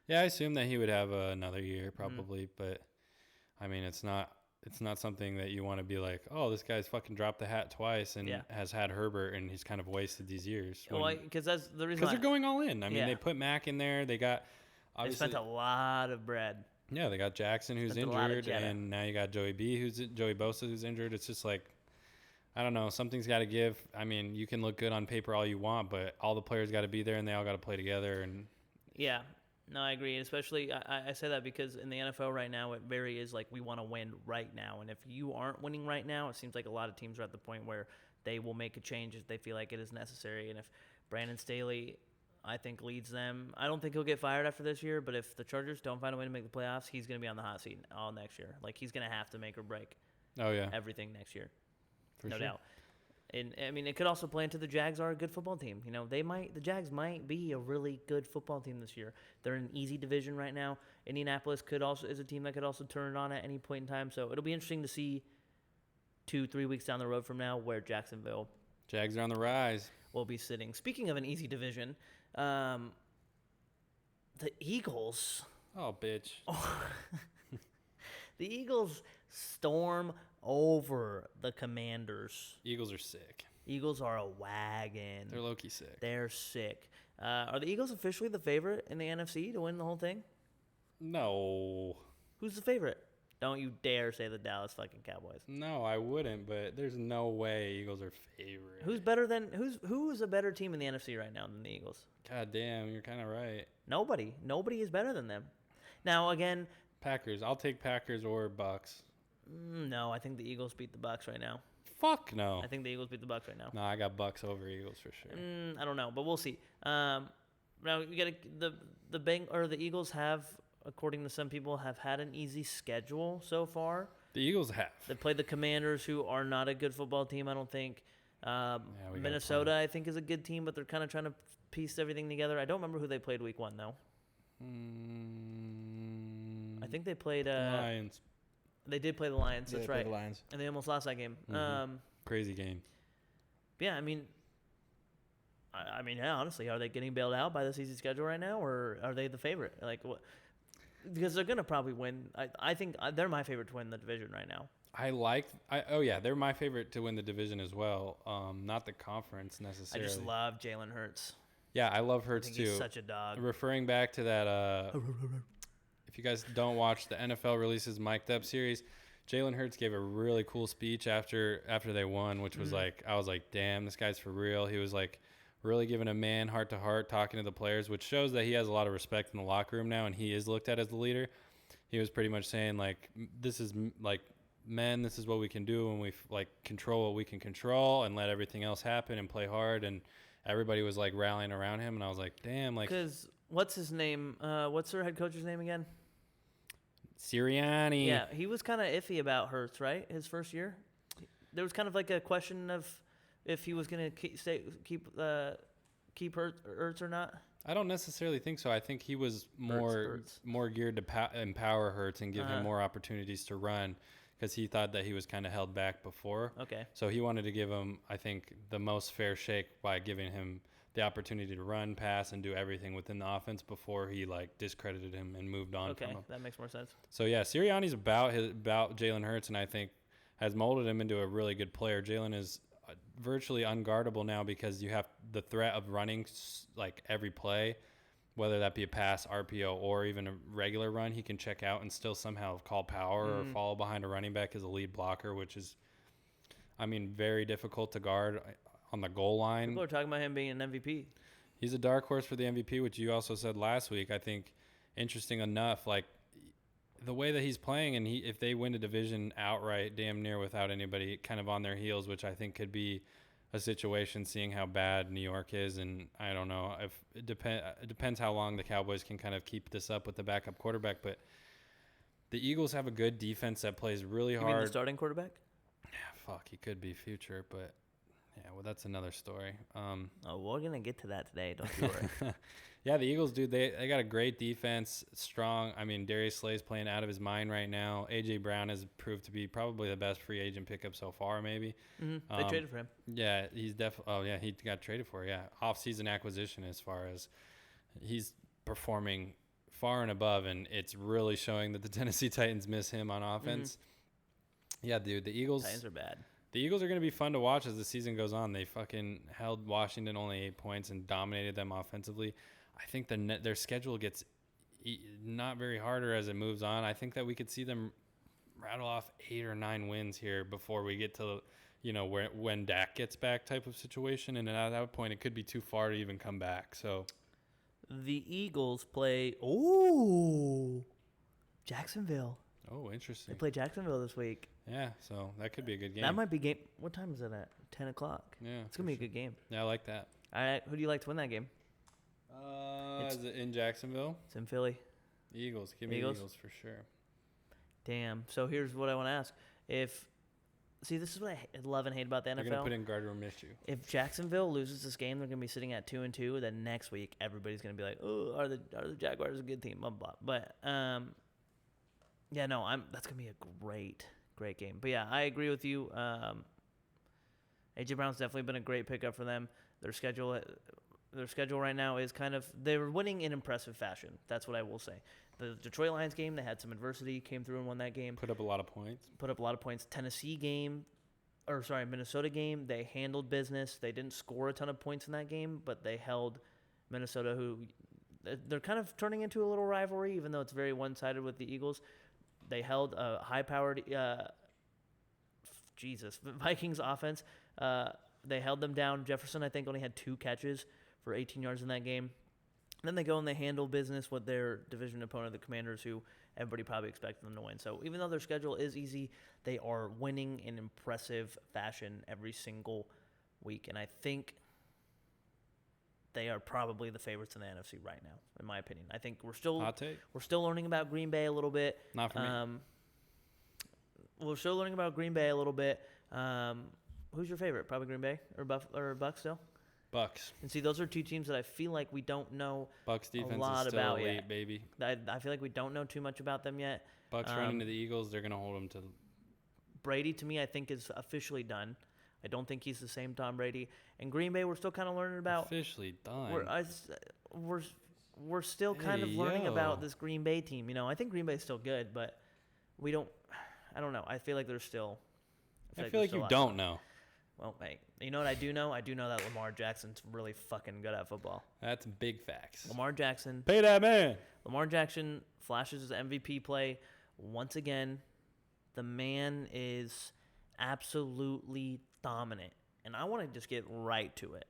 Yeah, I assume that he would have another year probably, but I mean, it's not it's not something that you want to be like, oh, this guy's fucking dropped the hat twice and has had Herbert and he's kind of wasted these years. Well, because that's the reason. Because they're going all in. I mean, Yeah. they put Mac in there. They got They spent a lot of bread. Yeah, they got Jackson who's Spent a lot of injured, cheddar. and now you got Joey Bosa who's injured. It's just like, I don't know, something's got to give. I mean, you can look good on paper all you want, but all the players got to be there and they all got to play together. And Yeah, no, I agree. Especially, I say that because in the NFL right now, it very is like we want to win right now. And if you aren't winning right now, it seems like a lot of teams are at the point where they will make a change if they feel like it is necessary. And if Brandon Staley, I think, leads them, I don't think he'll get fired after this year. But if the Chargers don't find a way to make the playoffs, he's going to be on the hot seat all next year. Like, he's going to have to make or break everything next year. No doubt. And I mean, it could also play into the Jags are a good football team. You know, the Jags might be a really good football team this year. They're in an easy division right now. Indianapolis is a team that could also turn it on at any point in time. So it'll be interesting to see 2-3 weeks down the road from now where Jacksonville Jags are on the rise. will be sitting. Speaking of an easy division, the Eagles. Oh, bitch. The Eagles storm over the Commanders. Eagles are sick. Eagles are a wagon. They're low-key sick. They're sick. Are the Eagles officially the favorite in the NFC to win the whole thing? No. Who's the favorite? Don't you dare say the Dallas fucking Cowboys. No, I wouldn't, but there's no way Eagles are favorite. Who's a better team in the NFC right now than the Eagles? God damn, you're kind of right. Nobody. Nobody is better than them. Now, again, Packers. I'll take Packers or Bucks. no, I think the Eagles beat the Bucks right now. Fuck no. I think the Eagles beat the Bucks right now. No, I got Bucks over Eagles for sure. I don't know, but we'll see. Now you got the Eagles have, according to some people, have had an easy schedule so far. The Eagles have. They played the Commanders, who are not a good football team, I don't think. Minnesota, I think, is a good team, but they're kind of trying to piece everything together. I don't remember who they played week 1 though. I think they played Lions. They did play the Lions. That's right. The Lions. And they almost lost that game. Mm-hmm. Crazy game. Yeah, I mean, yeah. Honestly, are they getting bailed out by this easy schedule right now, or are they the favorite? Like, what? Because they're gonna probably win. I think they're my favorite to win the division right now. They're my favorite to win the division as well. Not the conference necessarily. I just love Jalen Hurts. Yeah, I love Hurts too. He's such a dog. Referring back to that, if you guys don't watch the NFL Releases Mic'd Up series, Jalen Hurts gave a really cool speech after they won, which was like, I was like, damn, this guy's for real. He was like really giving a man heart to heart, talking to the players, which shows that he has a lot of respect in the locker room now, and he is looked at as the leader. He was pretty much saying like, this is like, men, this is what we can do when we like control what we can control and let everything else happen and play hard. And everybody was like rallying around him, and I was like, damn, like, because what's his name? What's their head coach's name again? Sirianni. Yeah, he was kind of iffy about Hurts, right? His first year, there was kind of like a question of if he was gonna keep Hurts or not. I don't necessarily think so. I think he was more geared to empower Hurts and give him more opportunities to run, because he thought that he was kind of held back before. Okay. So he wanted to give him, I think, the most fair shake by giving him the opportunity to run, pass, and do everything within the offense before he like discredited him and moved on from him. Okay, that makes more sense. So yeah, Sirianni's about Jalen Hurts, and I think has molded him into a really good player. Jalen is virtually unguardable now because you have the threat of running like every play, whether that be a pass, RPO, or even a regular run. He can check out and still somehow call power or follow behind a running back as a lead blocker, which is, I mean, very difficult to guard on the goal line. People are talking about him being an MVP. He's a dark horse for the MVP, which you also said last week. I think interesting enough, like the way that he's playing, and if they win the division outright, damn near without anybody kind of on their heels, which I think could be a situation, seeing how bad New York is. And I don't know if it depends how long the Cowboys can kind of keep this up with the backup quarterback. But the Eagles have a good defense that plays really hard. You mean the starting quarterback? Yeah, fuck, he could be future, but yeah, well, that's another story. We're gonna get to that today. Don't you worry. Yeah, the Eagles, dude, they got a great defense, strong. I mean, Darius Slay's playing out of his mind right now. A.J. Brown has proved to be probably the best free agent pickup so far, maybe. Mm-hmm. They traded for him. Yeah, he's definitely. Oh, yeah, he got traded for. Yeah, off-season acquisition as far as he's performing far and above, and it's really showing that the Tennessee Titans miss him on offense. Yeah, dude, the Eagles. Titans are bad. The Eagles are going to be fun to watch as the season goes on. They fucking held Washington only 8 points and dominated them offensively. I think their schedule gets not very harder as it moves on. I think that we could see them rattle off 8 or 9 wins here before we get to, when Dak gets back type of situation. And at that point, it could be too far to even come back. So The Eagles play Jacksonville. Oh, interesting. They play Jacksonville this week. Yeah, so that could be a good game. That might be game. What time is it at? 10 o'clock. Yeah, It's going to be a good game. Yeah, I like that. All right. Who do you like to win that game? Is it in Jacksonville? It's in Philly. Eagles. Give me Eagles? Eagles for sure. Damn. So here's what I want to ask. See, this is what I love and hate about the They're going to NFL. put in Gardner Minshew. If Jacksonville loses this game, they're going to be sitting at 2-2. Then next week, everybody's going to be like, "Oh, are the Jaguars a good team?" Blah blah. But yeah, no, that's going to be a great game. But yeah, I agree with you. AJ Brown's definitely been a great pickup for them. Their schedule right now is they're winning in impressive fashion. That's what I will say. The Detroit Lions game, they had some adversity, came through and won that game. Put up a lot of points. Minnesota game, they handled business. They didn't score a ton of points in that game, but they held Minnesota, who they're kind of turning into a little rivalry, even though it's very one-sided with the Eagles. They held a high-powered Vikings offense. They held them down. Jefferson, I think, only had 2 catches for 18 yards in that game. Then they go and they handle business with their division opponent, the Commanders, who everybody probably expected them to win. So even though their schedule is easy, they are winning in impressive fashion every single week. And I think they are probably the favorites in the NFC right now, in my opinion. I think we're still learning about Green Bay a little bit. Not for me. We're still learning about Green Bay a little bit. Who's your favorite? Probably Green Bay or Bucs still? Bucks. And see, those are 2 teams that I feel like we don't know Bucks defense a lot is still about elite, yet. baby. I feel like we don't know too much about them yet. Bucks running to the Eagles, they're going to hold them to. Brady, to me, I think is officially done. I don't think he's the same Tom Brady. And Green Bay, we're still kind of learning about. Officially done. We're still kind of learning about this Green Bay team. I think Green Bay's still good, but we don't. I don't know. I feel like there's still. I feel like you don't know. Well, hey, you know what I do know? I do know that Lamar Jackson's really fucking good at football. That's big facts. Lamar Jackson. Pay that man. Lamar Jackson flashes his MVP play once again. The man is absolutely dominant. And I want to just get right to it.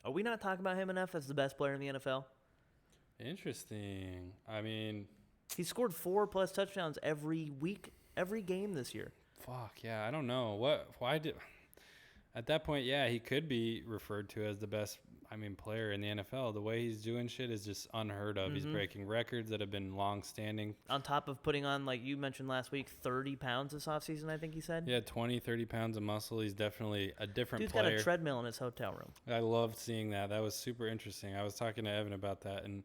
Are we not talking about him enough as the best player in the NFL? Interesting. I mean, he scored 4+ touchdowns every week, every game this year. Fuck, yeah, I don't know. At that point, yeah, he could be referred to as the best, player in the NFL. The way he's doing shit is just unheard of. Mm-hmm. He's breaking records that have been long-standing. On top of putting on, like you mentioned last week, 30 pounds this offseason, I think he said. Yeah, 20, 30 pounds of muscle. He's definitely a different player. Dude's got a treadmill in his hotel room. I loved seeing that. That was super interesting. I was talking to Evan about that, and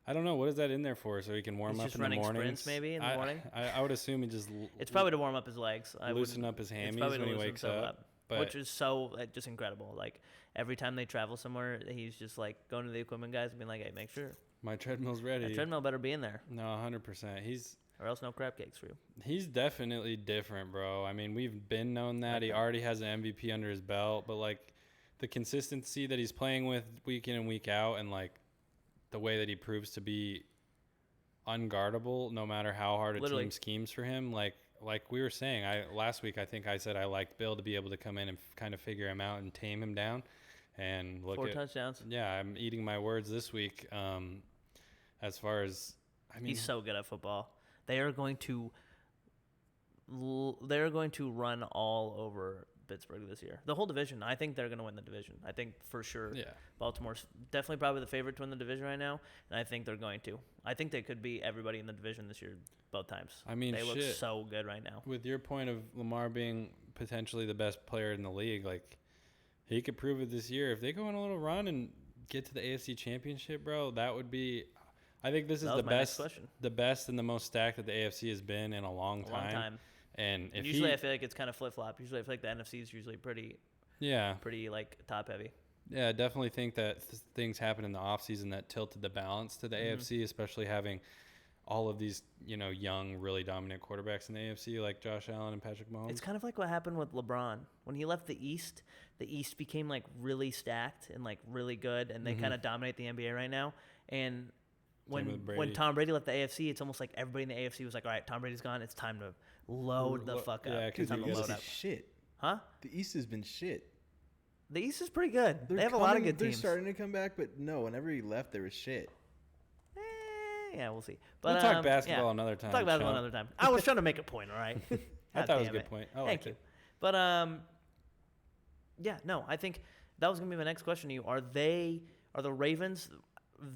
I don't know. What is that in there for? So he can warm up in the morning? Just running sprints maybe in the morning? I would assume he just... It's probably to warm up his legs. Loosen up his hammies when he wakes up. Which is so just incredible. Like, every time they travel somewhere, he's just, like, going to the equipment guys and being like, hey, make sure. My treadmill's ready. The treadmill better be in there. No, 100%. Or else no crab cakes for you. He's definitely different, bro. We've been known that. He already has an MVP under his belt. But, like, the consistency that he's playing with week in and week out and, like, the way that he proves to be unguardable no matter how hard a team schemes for him, like we were saying, last week I think I said I liked Bill to be able to come in and kind of figure him out and tame him down, and look 4 touchdowns. Yeah, I'm eating my words this week. As far as he's so good at football. They are going to run all over Pittsburgh this year. The whole division. I think they're going to win the division. I think for sure. Yeah. Baltimore's definitely probably the favorite to win the division right now, and I think they're going to. I think they could beat everybody in the division this year both times. They look so good right now. With your point of Lamar being potentially the best player in the league, like, he could prove it this year. If they go on a little run and get to the AFC Championship, bro, that would be. I think this is the best and the most stacked that the AFC has been in a long time. And usually I feel like it's kind of flip-flop. Usually I feel like the NFC is usually pretty like top-heavy. Yeah, I definitely think that things happen in the offseason that tilted the balance to the AFC, especially having all of these, young, really dominant quarterbacks in the AFC like Josh Allen and Patrick Mahomes. It's kind of like what happened with LeBron. When he left the East became like really stacked and like really good, and they kind of dominate the NBA right now. And when Tom Brady left the AFC, it's almost like everybody in the AFC was like, all right, Tom Brady's gone. It's time to load the fuck up. Yeah, It's time to load up. Shit. Huh? The East has been shit. The East is pretty good. They have a lot of good teams. They're starting to come back, but no, whenever he left, there was shit. Yeah, we'll see. But we'll talk basketball another time. We'll talk basketball another time. I was trying to make a point, all right? I thought it was a good point. Thank you. But, I think that was going to be my next question to you. Are the Ravens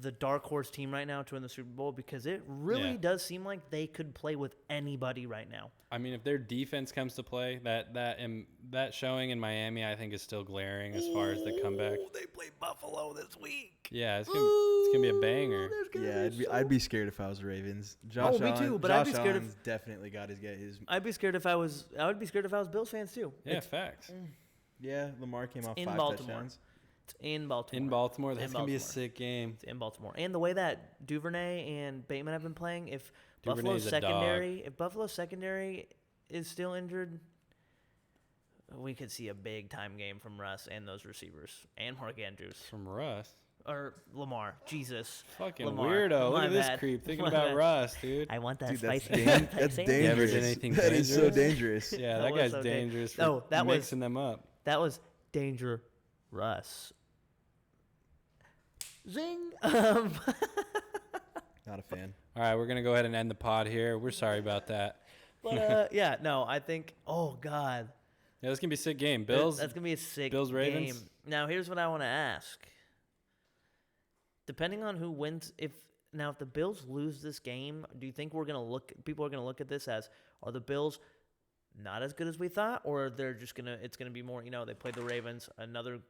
the dark horse team right now to win the Super Bowl? Because it really does seem like they could play with anybody right now. I mean, if their defense comes to play, that showing in Miami, I think, is still glaring as far as the comeback. They play Buffalo this week. Yeah, it's gonna be a banger. I'd be scared if I was Ravens. Josh me too. But Josh I'd be scared Allen's definitely got to get his. I'd be scared if I was. I would be scared if I was Bills fans too. Yeah, facts. Yeah, Lamar came off in 5 Baltimore. touchdowns. It's in Baltimore. In Baltimore, that's gonna be a sick game. It's in Baltimore, and the way that Duvernay and Bateman have been playing, if Duvernay's Buffalo's secondary is still injured, we could see a big time game from Russ and those receivers and Mark Andrews From Russ. or Lamar. Jesus, Fucking Lamar. weirdo. Look My at this bad. creep thinking My about bad. Russ, dude. I want that Dude, spicy. that's Say it. dangerous. You ever did anything That is so dangerous? dangerous. Yeah, That that was guy's so dangerous for No, that was- mixing them up. That was Danger Russ. Zing. Not a fan. All right, we're gonna go ahead and end the pod here. We're sorry about that. But I think. Oh God. Yeah, this can be a sick game. Bills. That's gonna be a sick Bills, Ravens? game. Now, here's what I want to ask. Depending on who wins, if the Bills lose this game, do you think people are gonna look at this as, are the Bills not as good as we thought, or they're just it's gonna be more, they played the Ravens, another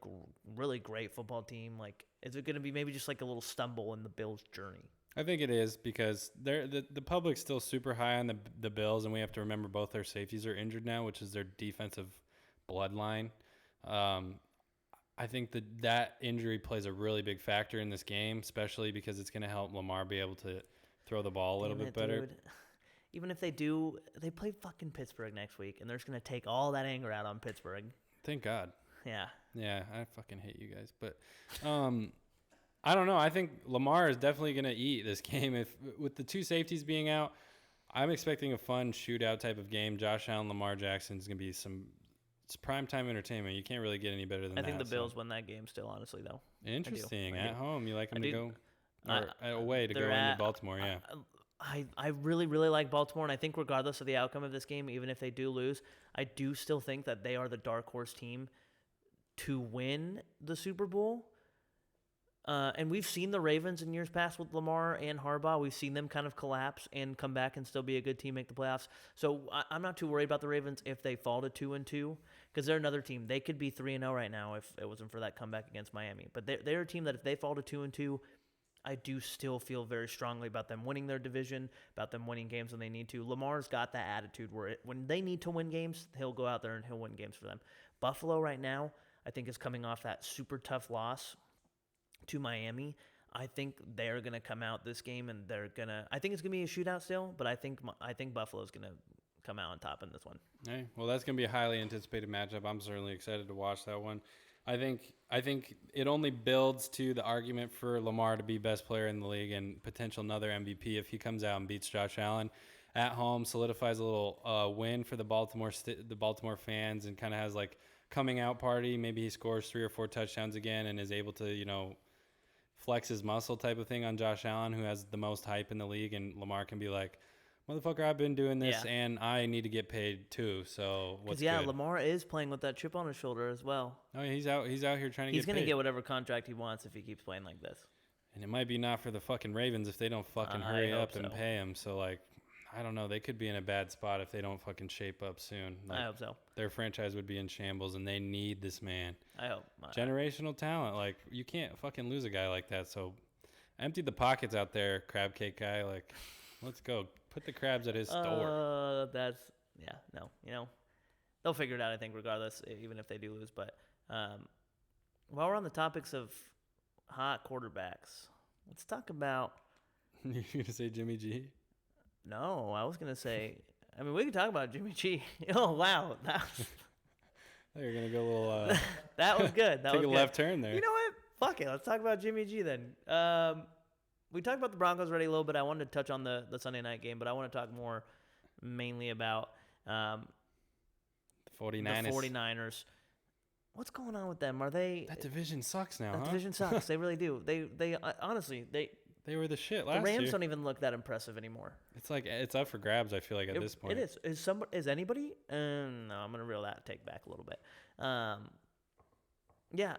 really great football team. Like, is it gonna be maybe just like a little stumble in the Bills' journey? I think it is because the public's still super high on the Bills, and we have to remember both their safeties are injured now, which is their defensive bloodline. I think that injury plays a really big factor in this game, especially because it's going to help Lamar be able to throw the ball a little bit better. Dude. Even if they do, they play fucking Pittsburgh next week, and they're just going to take all that anger out on Pittsburgh. Thank God. Yeah. Yeah, I fucking hate you guys. But I don't know. I think Lamar is definitely going to eat this game. If with the two safeties being out, I'm expecting a fun shootout type of game. Josh Allen, Lamar Jackson is going to be it's primetime entertainment. You can't really get any better than that. I think the Bills win that game still, honestly, though. Interesting. I do. At home, you like them to go away to go into Baltimore, yeah. I really, really like Baltimore, and I think regardless of the outcome of this game, even if they do lose, I do still think that they are the dark horse team to win the Super Bowl. And we've seen the Ravens in years past with Lamar and Harbaugh. We've seen them kind of collapse and come back and still be a good team, make the playoffs. So I'm not too worried about the Ravens if they fall to 2-2, because they're another team. They could be 3-0 right now if it wasn't for that comeback against Miami. But they're a team that if they fall to 2-2, I do still feel very strongly about them winning their division, about them winning games when they need to. Lamar's got that attitude where when they need to win games, he'll go out there and he'll win games for them. Buffalo right now, I think, is coming off that super tough loss to Miami. I think they're going to come out this game and I think it's going to be a shootout still, but I think Buffalo's going to come out on top in this one. Hey, well, that's going to be a highly anticipated matchup. I'm certainly excited to watch that one. I think it only builds to the argument for Lamar to be best player in the league and potential another MVP if he comes out and beats Josh Allen at home, solidifies a little win for the Baltimore fans, and kind of has like coming out party. Maybe he scores 3 or 4 touchdowns again and is able to, flex his muscle type of thing on Josh Allen, who has the most hype in the league, and Lamar can be like, motherfucker, I've been doing this, and I need to get paid too. So what's good? Lamar is playing with that chip on his shoulder as well. Oh, he's out here trying to get paid. He's going to get whatever contract he wants if he keeps playing like this. And it might be not for the fucking Ravens if they don't fucking hurry up and pay him. So, like, I don't know. They could be in a bad spot if they don't fucking shape up soon. Like, I hope so. Their franchise would be in shambles, and they need this man. I hope. Generational talent. Like, you can't fucking lose a guy like that. So, empty the pockets out there, crab cake guy. Like, let's go. Put the crabs at his store. They'll figure it out, I think, regardless, even if they do lose. But while we're on the topics of hot quarterbacks, let's talk about. You're going to say Jimmy G? No, I was gonna say. I mean, we can talk about Jimmy G. Oh wow, You're gonna go a little that was good. That take was a good. left turn there. You know what? Fuck it. Let's talk about Jimmy G then. We talked about the Broncos already a little bit. I wanted to touch on the Sunday night game, but I want to talk more mainly about The 49ers. the 49ers. What's going on with them? Are they That division sucks now, that huh? division sucks. They really do. They honestly, They were the shit the last Rams year. don't even look that impressive anymore. It's like it's up for grabs. I feel like at this point. It is. Is anybody? No, I'm gonna reel that take back a little bit. Yeah.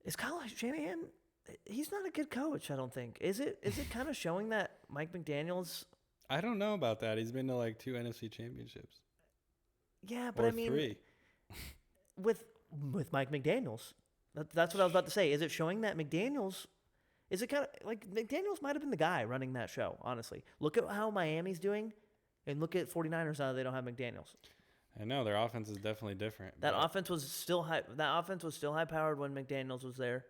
Is Kyle Shanahan? He's not a good coach. I don't think. Is it kind of showing that Mike McDaniel's? I don't know about that. He's been to like 2 NFC championships. Yeah, but Or I mean, 3. with Mike McDaniel's, that's what I was about to say. Is it showing that McDaniel's? Is it kind of like McDaniel's might have been the guy running that show? Honestly, look at how Miami's doing, and look at 49ers now they don't have McDaniel's. I know their offense is definitely different. That but offense was still high. That offense was still high powered when McDaniel's was there.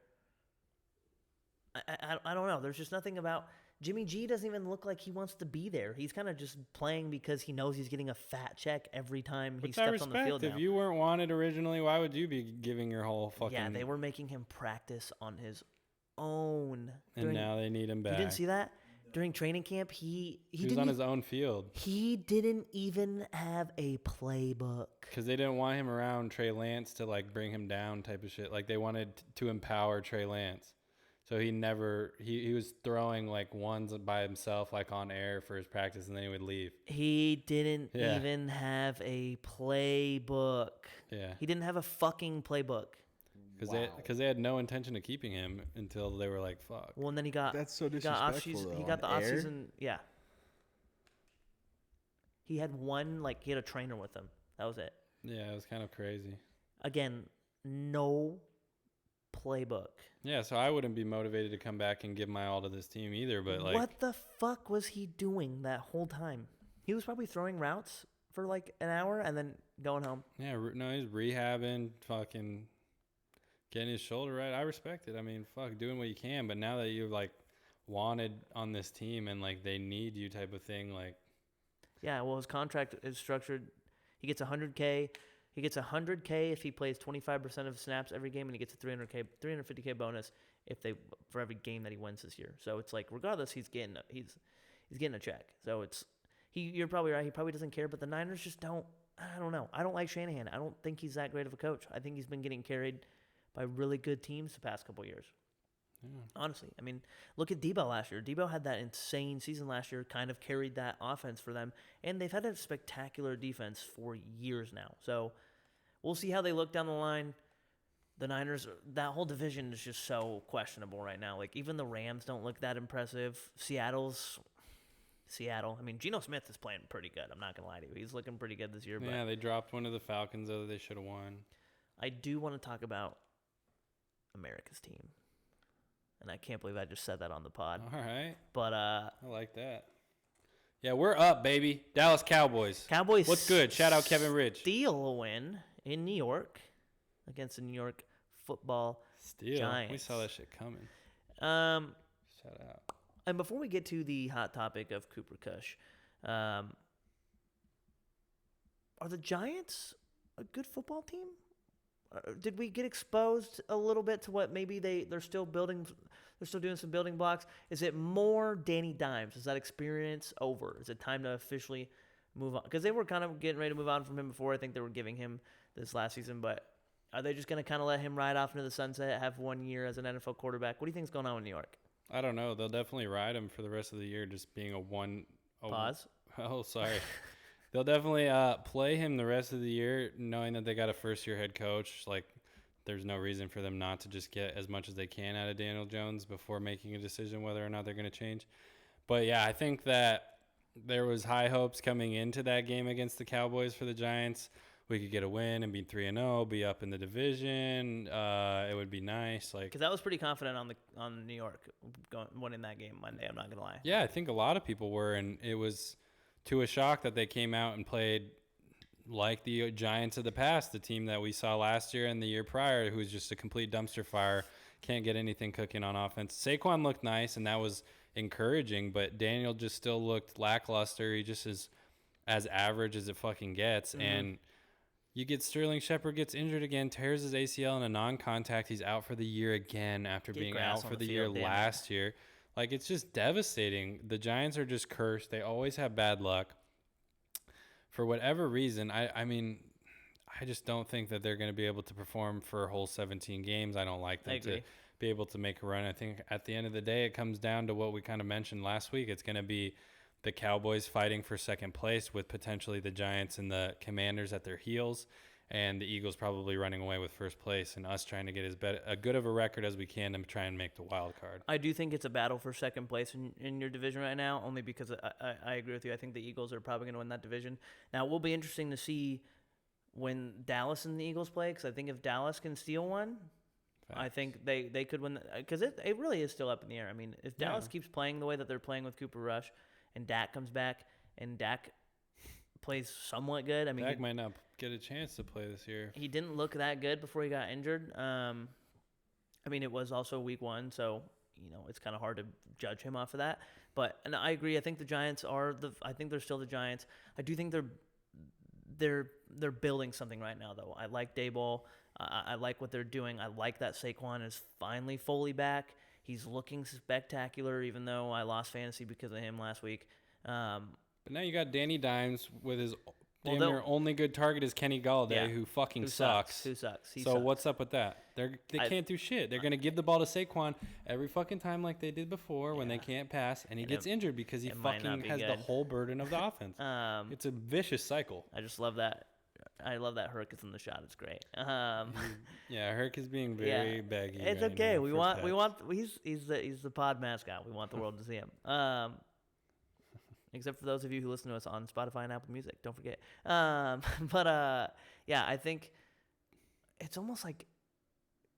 I don't know. There's just nothing about Jimmy G. Doesn't even look like he wants to be there. He's kind of just playing because he knows he's getting a fat check every time he Which I steps on the respect. field. If Now. you weren't wanted originally, why would you be giving your whole fucking? Yeah, they were making him practice on his own. And now they need him back. You didn't see that during training camp. He He was didn't. on his own field He didn't even have a playbook. because they didn't want him around Trey Lance to like bring him down type of shit. Like they wanted to empower Trey Lance. So he never he was throwing like ones by himself like on air for his practice and then he would leave. He didn't Yeah. even have a playbook. Yeah. He didn't have a fucking playbook. Because they had no intention of keeping him until they were like, fuck. Well, and then he got That's so he got disrespectful. off-season. He though, got the on air? off-season. Yeah. He had he had a trainer with him. That was it. Yeah, it was kind of crazy. Again, no playbook. Yeah, so I wouldn't be motivated to come back and give my all to this team either, but like What the fuck was he doing that whole time? He was probably throwing routes for like an hour and then going home. yeah, no, he's rehabbing, fucking getting his shoulder right. I respect it. I mean, fuck, doing what you can, but now that you're like wanted on this team and like they need you type of thing, like Yeah, well, his contract is structured. He gets $100K. He gets $100K if he plays 25% of snaps every game, and he gets a $350K bonus for every game that he wins this year. So it's like regardless, he's getting a check. So you're probably right. He probably doesn't care, but the Niners just don't. I don't know. I don't like Shanahan. I don't think he's that great of a coach. I think he's been getting carried by really good teams the past couple years. yeah. Honestly, I mean, look at Debo last year. Debo had that insane season last year, kind of carried that offense for them, and they've had a spectacular defense for years now. So we'll see how they look down the line. The Niners, that whole division is just so questionable right now. Like, even the Rams don't look that impressive. Seattle. I mean, Geno Smith is playing pretty good. I'm not going to lie to you. He's looking pretty good this year. But Yeah, they dropped one of the Falcons though that they should have won. I do want to talk about America's team. And I can't believe I just said that on the pod. All right. But I like that. Yeah, we're up, baby. Dallas Cowboys. Cowboys. What's good? Shout out Kevin Ridge. Steal a win in New York against the New York Football Steal. Giants. We saw that shit coming. Um, Shout out. and before we get to the hot topic of Cooper Kush, are the Giants a good football team? Did we get exposed a little bit to what maybe they're still building? They're still doing some building blocks. Is it more Danny Dimes? Is that experience over? Is it time to officially move on? Because they were kind of getting ready to move on from him before. I think they were giving him this last season, but are they just going to kind of let him ride off into the sunset, have 1 year as an NFL quarterback? What do you think's going on in New York? I don't know. They'll definitely ride him for the rest of the year, just being Pause. Oh, sorry. They'll definitely play him the rest of the year, knowing that they got a first-year head coach. Like, there's no reason for them not to just get as much as they can out of Daniel Jones before making a decision whether or not they're going to change. But, yeah, I think that there was high hopes coming into that game against the Cowboys for the Giants. We could get a win and be 3-0, be up in the division. It would be nice. Like, Because I was pretty confident on New York winning that game Monday. I'm not going to lie. yeah, I think a lot of people were, and it was to a shock that they came out and played like the Giants of the past, the team that we saw last year and the year prior, who was just a complete dumpster fire, can't get anything cooking on offense. Saquon looked nice, and that was encouraging, but Daniel just still looked lackluster. He just is as average as it fucking gets. And you get Sterling Shepard gets injured again, tears his ACL in a non-contact. He's out for the year again after Get being grass out on for the the year field, damn it. last year. Like, it's just devastating. The Giants are just cursed. They always have bad luck. For whatever reason, I mean, I just don't think that they're going to be able to perform for a whole 17 games. I don't like them to be able to make a run. I think at the end of the day, it comes down to what we kind of mentioned last week. It's going to be the Cowboys fighting for second place with potentially the Giants and the Commanders at their heels, and the Eagles probably running away with first place, and us trying to get as good of a record as we can to try and make the wild card. I do think it's a battle for second place in your division right now, only because I agree with you. I think the Eagles are probably going to win that division. Now, it will be interesting to see when Dallas and the Eagles play, because I think if Dallas can steal one, I think they could win, because it really is still up in the air. I mean, if Dallas keeps playing the way that they're playing with Cooper Rush, and Dak comes back, and Dak plays somewhat good. I mean, Dak might not get a chance to play this year. He didn't look that good before he got injured. I mean, it was also week 1, so it's kind of hard to judge him off of that. But and I agree. I think the Giants I think they're still the Giants. I do think they're building something right now, though. I like Daboll. I like what they're doing. I like that Saquon is finally fully back. He's looking spectacular, even though I lost fantasy because of him last week. But now you got Danny Dimes with his their only good target is Kenny Galladay, who fucking sucks. Who sucks? So what's up with that? They can't do shit. They're gonna give the ball to Saquon every fucking time like they did before when they can't pass, and he gets injured because he fucking has the whole burden of the offense. It's a vicious cycle. I just love that. I love that Herc is in the shot. It's great. Herc is being very baggy. It's right okay. now He's the pod mascot. We want the world to see him. Except for those of you who listen to us on Spotify and Apple Music. Don't forget. I think it's almost like,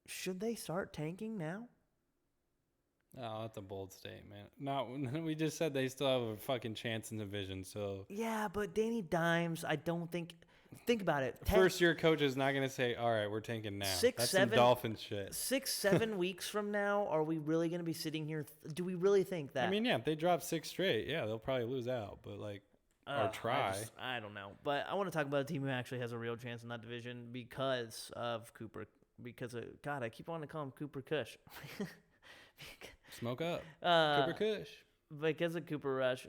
should they start tanking now? Oh, that's a bold statement. No, we just said they still have a fucking chance in the division. So yeah, but Danny Dimes, I don't think. Think about it. First-year coach is not going to say, all right, we're tanking now. That's some Dolphins shit. 6-7 weeks from now, are we really going to be sitting here? Do we really think that? I mean, if they drop 6 straight, they'll probably lose out. But, or try. I don't know. But I want to talk about a team who actually has a real chance in that division because of Cooper. God, I keep wanting to call him Cooper Kush. Smoke up. Cooper Kush. Because of Cooper Rush.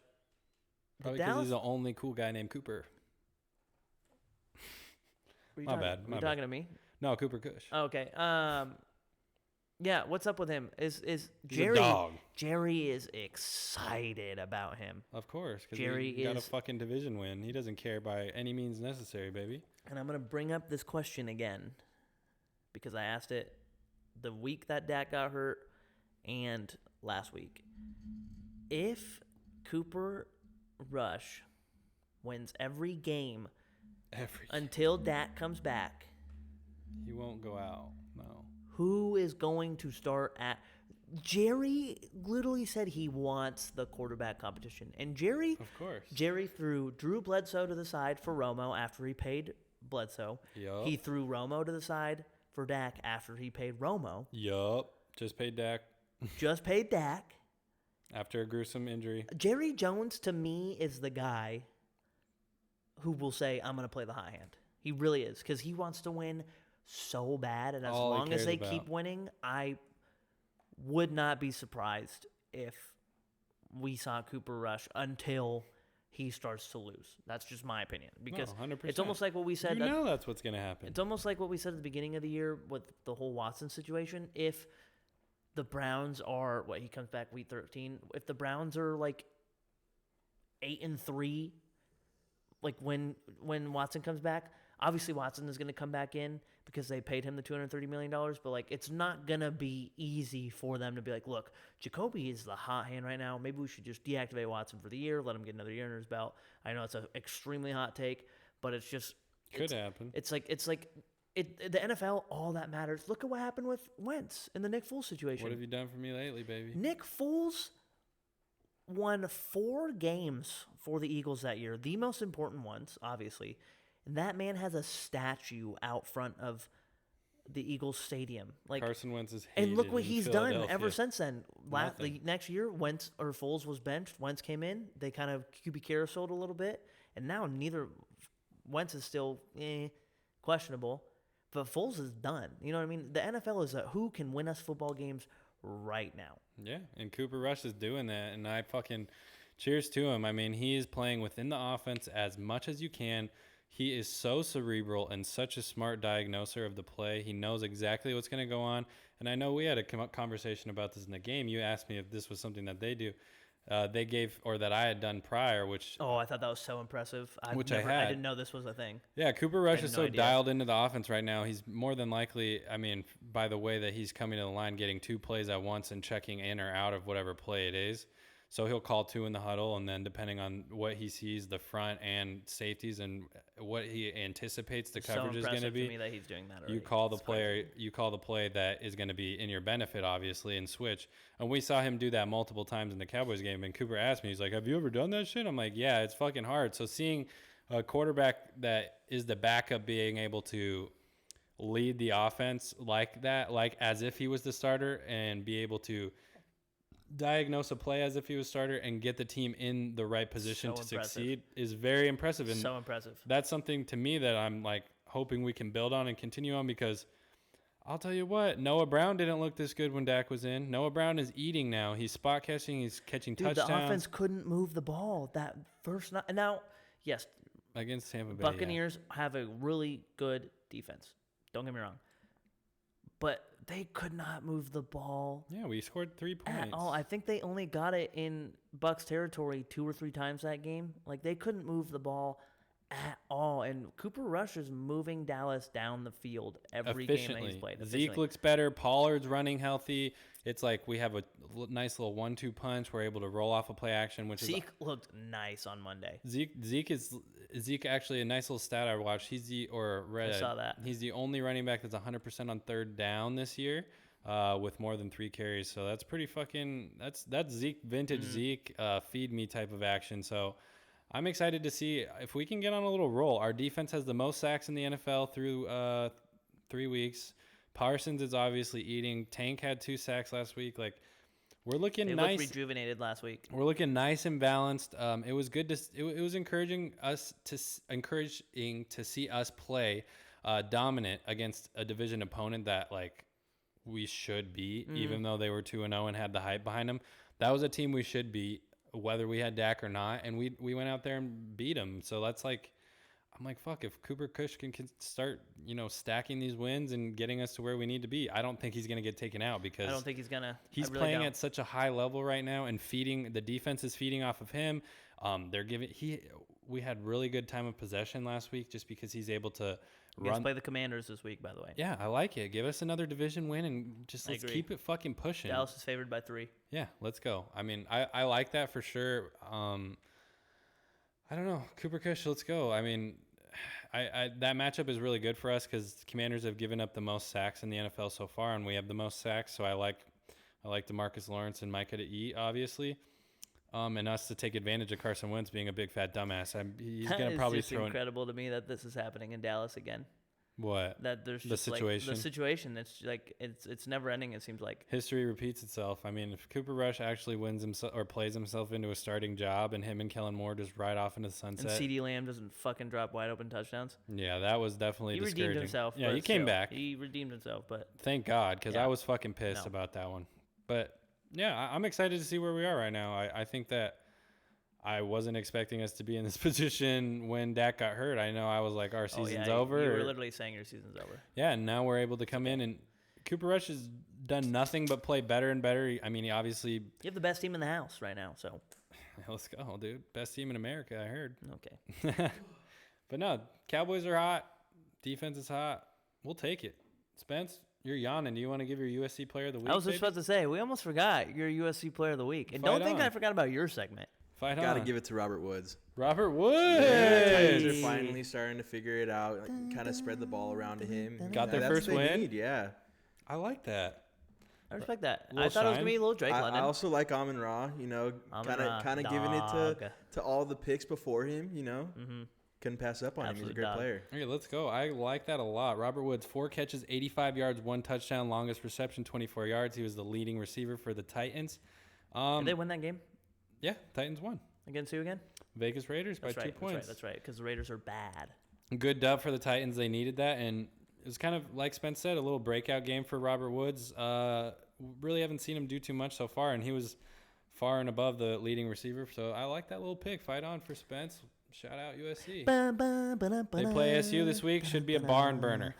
Probably because he's the only cool guy named Cooper. My bad. Are you talking to me? No, Cooper Kush. Oh, okay. What's up with him? Is Jerry? He's a dog. Jerry is excited about him. Of course, because Jerry he got a fucking division win. He doesn't care by any means necessary, baby. And I'm gonna bring up this question again because I asked it the week that Dak got hurt and last week. If Cooper Rush wins every game until Dak comes back, he won't go out. No. Who is going to start at? Jerry literally said he wants the quarterback competition, and Jerry, of course, threw Drew Bledsoe to the side for Romo after he paid Bledsoe. Yup. He threw Romo to the side for Dak after he paid Romo. Yup. Just paid Dak. After a gruesome injury. Jerry Jones, to me, is the guy who will say, I'm going to play the high hand. He really is, because he wants to win so bad, and as long as they keep winning, I would not be surprised if we saw Cooper Rush until he starts to lose. That's just my opinion, because 100%. It's almost like what we said. That's what's going to happen. It's almost like what we said at the beginning of the year with the whole Watson situation. If the Browns are, he comes back week 13, if the Browns are 8-3, when Watson comes back, obviously Watson is going to come back in because they paid him the $230 million, but it's not going to be easy for them to be like, look, Jacoby is the hot hand right now. Maybe we should just deactivate Watson for the year, let him get another year under his belt. I know it's an extremely hot take, but it's just could happen. It's like the NFL, all that matters. Look at what happened with Wentz in the Nick Foles situation. What have you done for me lately, baby? Nick Foles won 4 games for the Eagles that year, the most important ones, obviously. And that man has a statue out front of the Eagles Stadium. Like Carson Wentz is hated and look what in he's done Philadelphia. ever since then. Nothing. The next year, Foles was benched. Wentz came in. They kind of QB carouseled a little bit, and now neither Wentz is still questionable, but Foles is done. You know what I mean? The NFL is who can win us football games right now. Yeah, and Cooper Rush is doing that, and I fucking cheers to him. I mean, he is playing within the offense as much as you can. He is so cerebral and such a smart diagnoser of the play. He knows exactly what's going to go on. And I know we had a conversation about this in the game. You asked me if this was something that they do. They gave, or that I had done prior, which... Oh, I thought that was so impressive. I didn't know this was a thing. Yeah, Cooper Rush is so idea. dialed into the offense right now. He's more than likely, I mean, by the way that he's coming to the line, getting 2 plays at once and checking in or out of whatever play it is. So he'll call 2 in the huddle, and then depending on what he sees, the front and safeties, and what he anticipates the coverage is going to be, to me that he's doing that already. you call the player. You call the play that is going to be in your benefit, obviously, and switch. And we saw him do that multiple times in the Cowboys game. And Cooper asked me, he's like, "Have you ever done that shit?" I'm like, "Yeah, it's fucking hard." So seeing a quarterback that is the backup being able to lead the offense like that, like as if he was the starter, and be able to diagnose a play as if he was starter and get the team in the right position to succeed is very impressive. And so impressive. That's something to me that I'm like hoping we can build on and continue on, because I'll tell you what, Noah Brown didn't look this good when Dak was in. Noah Brown is eating now. He's spot catching. He's catching touchdowns. The offense couldn't move the ball that first night. Now, yes, against Tampa Bay, Buccaneers have a really good defense. Don't get me wrong. But they could not move the ball. Yeah, we scored 3 points. At all. I think they only got it in Bucs territory 2 or 3 times that game. Like, they couldn't move the ball at all. And Cooper Rush is moving Dallas down the field every game that he's played. Zeke looks better. Pollard's running healthy. It's like we have a nice little 1-2 punch. We're able to roll off a play action, which Zeke looked nice on Monday. Zeke actually a nice little stat I watched. I saw that. He's the only running back that's 100% on third down this year, with more than 3 carries. So that's pretty fucking. That's Zeke, vintage Zeke, feed me type of action. So I'm excited to see if we can get on a little roll. Our defense has the most sacks in the NFL through 3 weeks. Parsons is obviously eating. Tank had 2 sacks last week. Like, we're looking they nice. Looked rejuvenated last week. We're looking nice and balanced. It was good to. It was encouraging to see us play dominant against a division opponent that like we should beat, even though they were 2-0 and had the hype behind them. That was a team we should beat, whether we had Dak or not, and we went out there and beat them. So that's like. I'm like, fuck, if Cooper Kush can start, stacking these wins and getting us to where we need to be, I don't think he's going to get taken out, because I don't think he's going to. He's playing at such a high level right now, and the defense is feeding off of him. We had really good time of possession last week just because he's able to run. Play the Commanders this week, by the way. Yeah, I like it. Give us another division win and let's keep it fucking pushing. Dallas is favored by 3. Yeah, let's go. I mean, I like that for sure. I don't know. Cooper Kush, let's go. I mean, that matchup is really good for us because Commanders have given up the most sacks in the NFL so far, and we have the most sacks. So I like DeMarcus Lawrence and Micah to eat, obviously, and us to take advantage of Carson Wentz being a big fat dumbass. He's going to probably throw. It's incredible to me that this is happening in Dallas again. What? That there's the just situation. The situation. It's like it's never ending. It seems like history repeats itself. I mean, if Cooper Rush actually wins himself or plays himself into a starting job, and him and Kellen Moore just ride off into the sunset, and CeeDee Lamb doesn't fucking drop wide open touchdowns. Yeah, that was definitely discouraging. He redeemed himself. Yeah, he came back. He redeemed himself, but thank God, because I was fucking pissed about that one. But yeah, I'm excited to see where we are right now. I think that. I wasn't expecting us to be in this position when Dak got hurt. I know I was like, our season's over. You were literally saying your season's over. Yeah, and now we're able to come in, and Cooper Rush has done nothing but play better and better. I mean, he obviously... You have the best team in the house right now, so... Let's go, dude. Best team in America, I heard. Okay. But no, Cowboys are hot. Defense is hot. We'll take it. Spence, you're yawning. Do you want to give your USC Player of the Week? I was just about to say, we almost forgot your USC Player of the Week. And don't think I forgot about your segment. Gotta give it to Robert Woods. Robert Woods! Titans are finally starting to figure it out, kind of spread the ball around to him. Got their first win? Yeah. I like that. I respect that. I thought it was going to be a little Drake London. I also like Amon-Ra, kind of giving it to all the picks before him, Mm-hmm. couldn't pass up on him. He's a Absolute great dog. player. Okay, let's go. I like that a lot. Robert Woods, 4 catches, 85 yards, 1 touchdown, longest reception, 24 yards. He was the leading receiver for the Titans. Did they win that game Yeah, Titans won. against who again? Vegas Raiders by 2 points. That's right. Because the Raiders are bad. Good dub for the Titans. They needed that, and it was kind of like Spence said, a little breakout game for Robert Woods. Really haven't seen him do too much so far, and he was far and above the leading receiver. So I like that little pick. Fight on for Spence. Shout out USC. They play ASU this week. Should be a barn burner.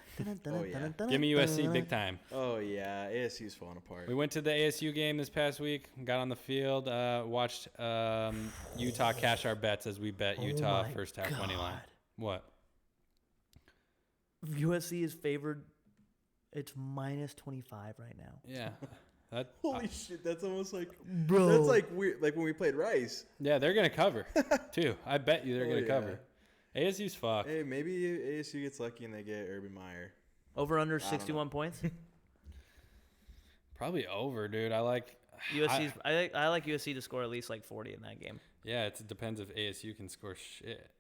Oh, yeah. Give me USC big time. Oh, yeah. ASU's falling apart. We went to the ASU game this past week. Got on the field. Watched Utah cash our bets as we bet Utah my first half money line. What? USC is favored. It's minus 25 right now. Yeah. Holy shit, that's almost like Bro. That's like weird, like when we played Rice. Yeah, they're gonna cover too. I bet you they're Oh, gonna yeah. cover. ASU's fucked. Hey, maybe ASU gets lucky and they get Urban Meyer. Over under don't 61 points. Probably over, dude. I like USC's. I like USC to score at least like 40 in that game. Yeah, it depends if ASU can score shit.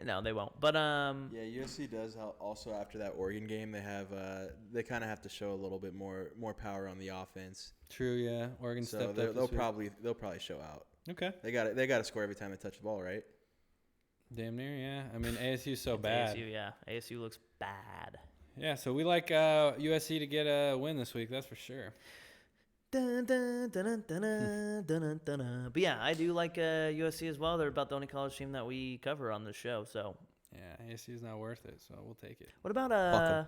No, they won't. But Yeah, USC does also after that Oregon game. They have they kind of have to show a little bit more power on the offense. True, yeah. Oregon So stepped up. they'll this week. probably show out. Okay. They got to score every time they touch the ball, right? Damn near, yeah. I mean, ASU's so bad. ASU, yeah. ASU looks bad. Yeah, so we like USC to get a win this week. That's for sure. Dun, dun, dun, dun, dun, dun, dun, dun. But yeah, I do like USC as well. They're about the only college team that we cover on this show. So Yeah, ASU's not worth it, so we'll take it. what about Fuck 'em.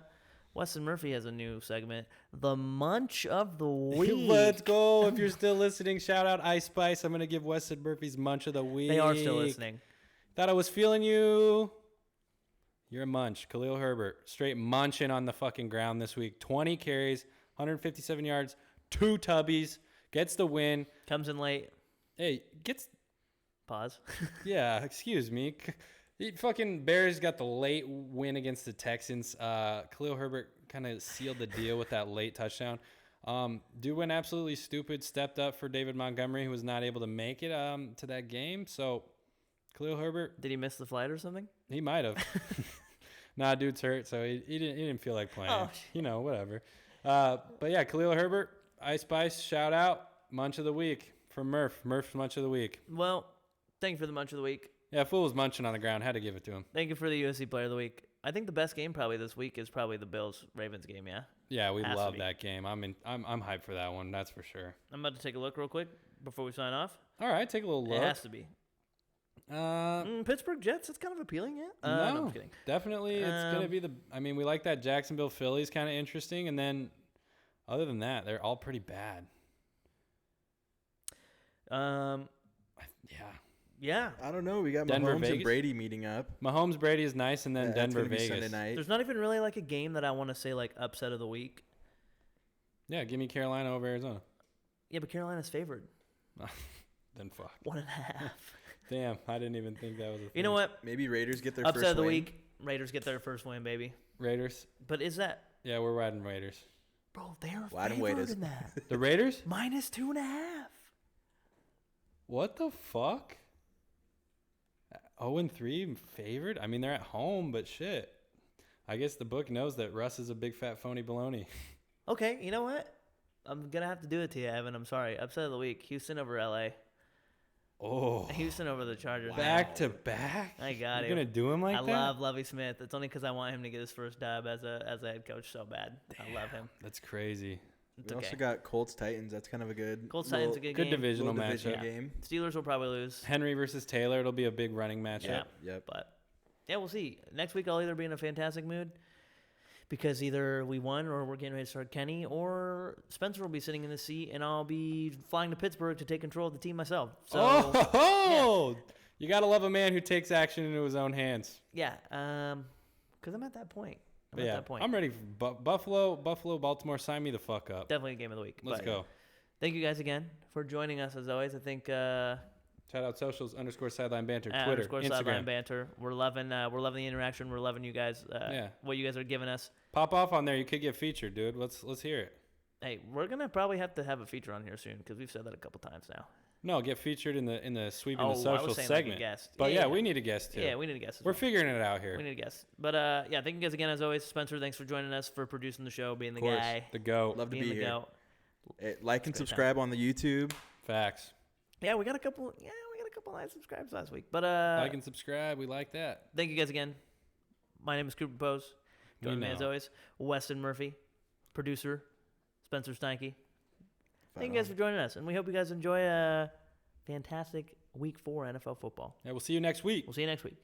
Weston Murphy has a new segment, the Munch of the Week. Let's go. If you're still listening, shout out Ice Spice. I'm going to give Weston Murphy's Munch of the Week. They are still listening. Thought I was feeling you. You're a munch. Khalil Herbert, straight munching on the fucking ground this week. 20 carries, 157 yards, 2 tubbies, gets the win. Comes in late. Hey, gets, Pause. yeah, excuse me. Fucking Bears got the late win against the Texans. Khalil Herbert kind of sealed the deal with that late touchdown. Dude went absolutely stupid, stepped up for David Montgomery, who was not able to make it to that game. So Khalil Herbert, Did he miss the flight or something? he might have. Nah, dude's hurt, so he didn't feel like playing. Oh, You know, whatever. But yeah, Khalil Herbert, Ice Spice, shout out, Munch of the Week for Murph. Murph's Munch of the Week. Well, thank you for the Munch of the Week. Yeah, fool was munching on the ground. Had to give it to him. Thank you for the USC Player of the Week. I think the best game probably this week is probably the Bills-Ravens game, yeah? Yeah, we Has to love be. that game. I'm hyped for that one. That's for sure. I'm about to take a look real quick before we sign off. All right, take a little look. It has to be. Pittsburgh Jets, it's kind of appealing, yeah? No, I'm just kidding. Definitely, it's gonna be the. I mean, we like that Jacksonville Phillies kind of interesting, and then other than that, they're all pretty bad. Yeah, Yeah. I don't know. We got Denver, Mahomes Vegas? and Brady meeting up. Mahomes Brady is nice, and then That's Denver gonna be Vegas. Sunday night. There's not even really like a game that I want to say like upset of the week. Yeah, give me Carolina over Arizona. Yeah, but Carolina's favored. Then fuck. 1.5. Damn, I didn't even think that was a thing. You know what? Maybe Raiders get their Upset first of the win. week. Raiders get their first win, baby. Raiders. But is that, Yeah, we're riding Raiders. bro? They're Wide and favored Waiters. in that. The Raiders? Minus 2.5. What the fuck? 0-3 favored? I mean, they're at home, but shit. I guess the book knows that Russ is a big fat phony baloney. Okay, you know what? I'm gonna have to do it to you, Evan. I'm sorry. Upset of the week. Houston over LA. Oh. Houston over the Chargers. Back to back? I got You're it. going to do him like I that? love Lovie Smith. It's only because I want him to get his first dub as a head coach so bad. I love him. That's crazy. It's We okay. also got Colts Titans. That's kind of a good Colts Titans a good Good game. divisional little divisional matchup. game. Steelers will probably lose. Henry versus Taylor. It'll be a big running matchup. Yeah. Yep. But yeah, we'll see. Next week I'll either be in a fantastic mood because either we won or we're getting ready to start Kenny, or Spencer will be sitting in the seat and I'll be flying to Pittsburgh to take control of the team myself. So Oh, you got to love a man who takes action into his own hands. yeah, because I'm at that point. I'm But at yeah, that point. I'm ready for Buffalo, Baltimore. Sign me the fuck up. Definitely a game of the week. Let's But go. Thank you guys again for joining us as always. I think Shout out socials _sideline banter, Twitter, Sideline Instagram. Banter. We're loving the interaction. We're loving you guys. Yeah. What you guys are giving us. Pop off on there. You could get featured, dude. Let's hear it. Hey, we're gonna probably have to have a feature on here soon because we've said that a couple times now. No, get featured in the sweeping Oh, the I social was saying segment. like a guest. But Yeah, we need a guest too. Yeah, we need a guest. We're figuring it out here. We need a guest. But yeah, thank you guys again as always. Spencer, thanks for joining us, for producing the show, being the guy. The GOAT. Love to being be the here. goat. Hey, like and It's a great subscribe on the YouTube. Facts. Yeah, we got a couple. Yeah, we got a couple nice subscribes last week. But Like and subscribe. We like that. thank you guys again. My name is Cooper Pose. Joining me as always, Weston Murphy, producer, Spencer Steinke. Thank you guys for joining us, and we hope you guys enjoy a fantastic Week 4 NFL football. Yeah, we'll see you next week. We'll see you next week.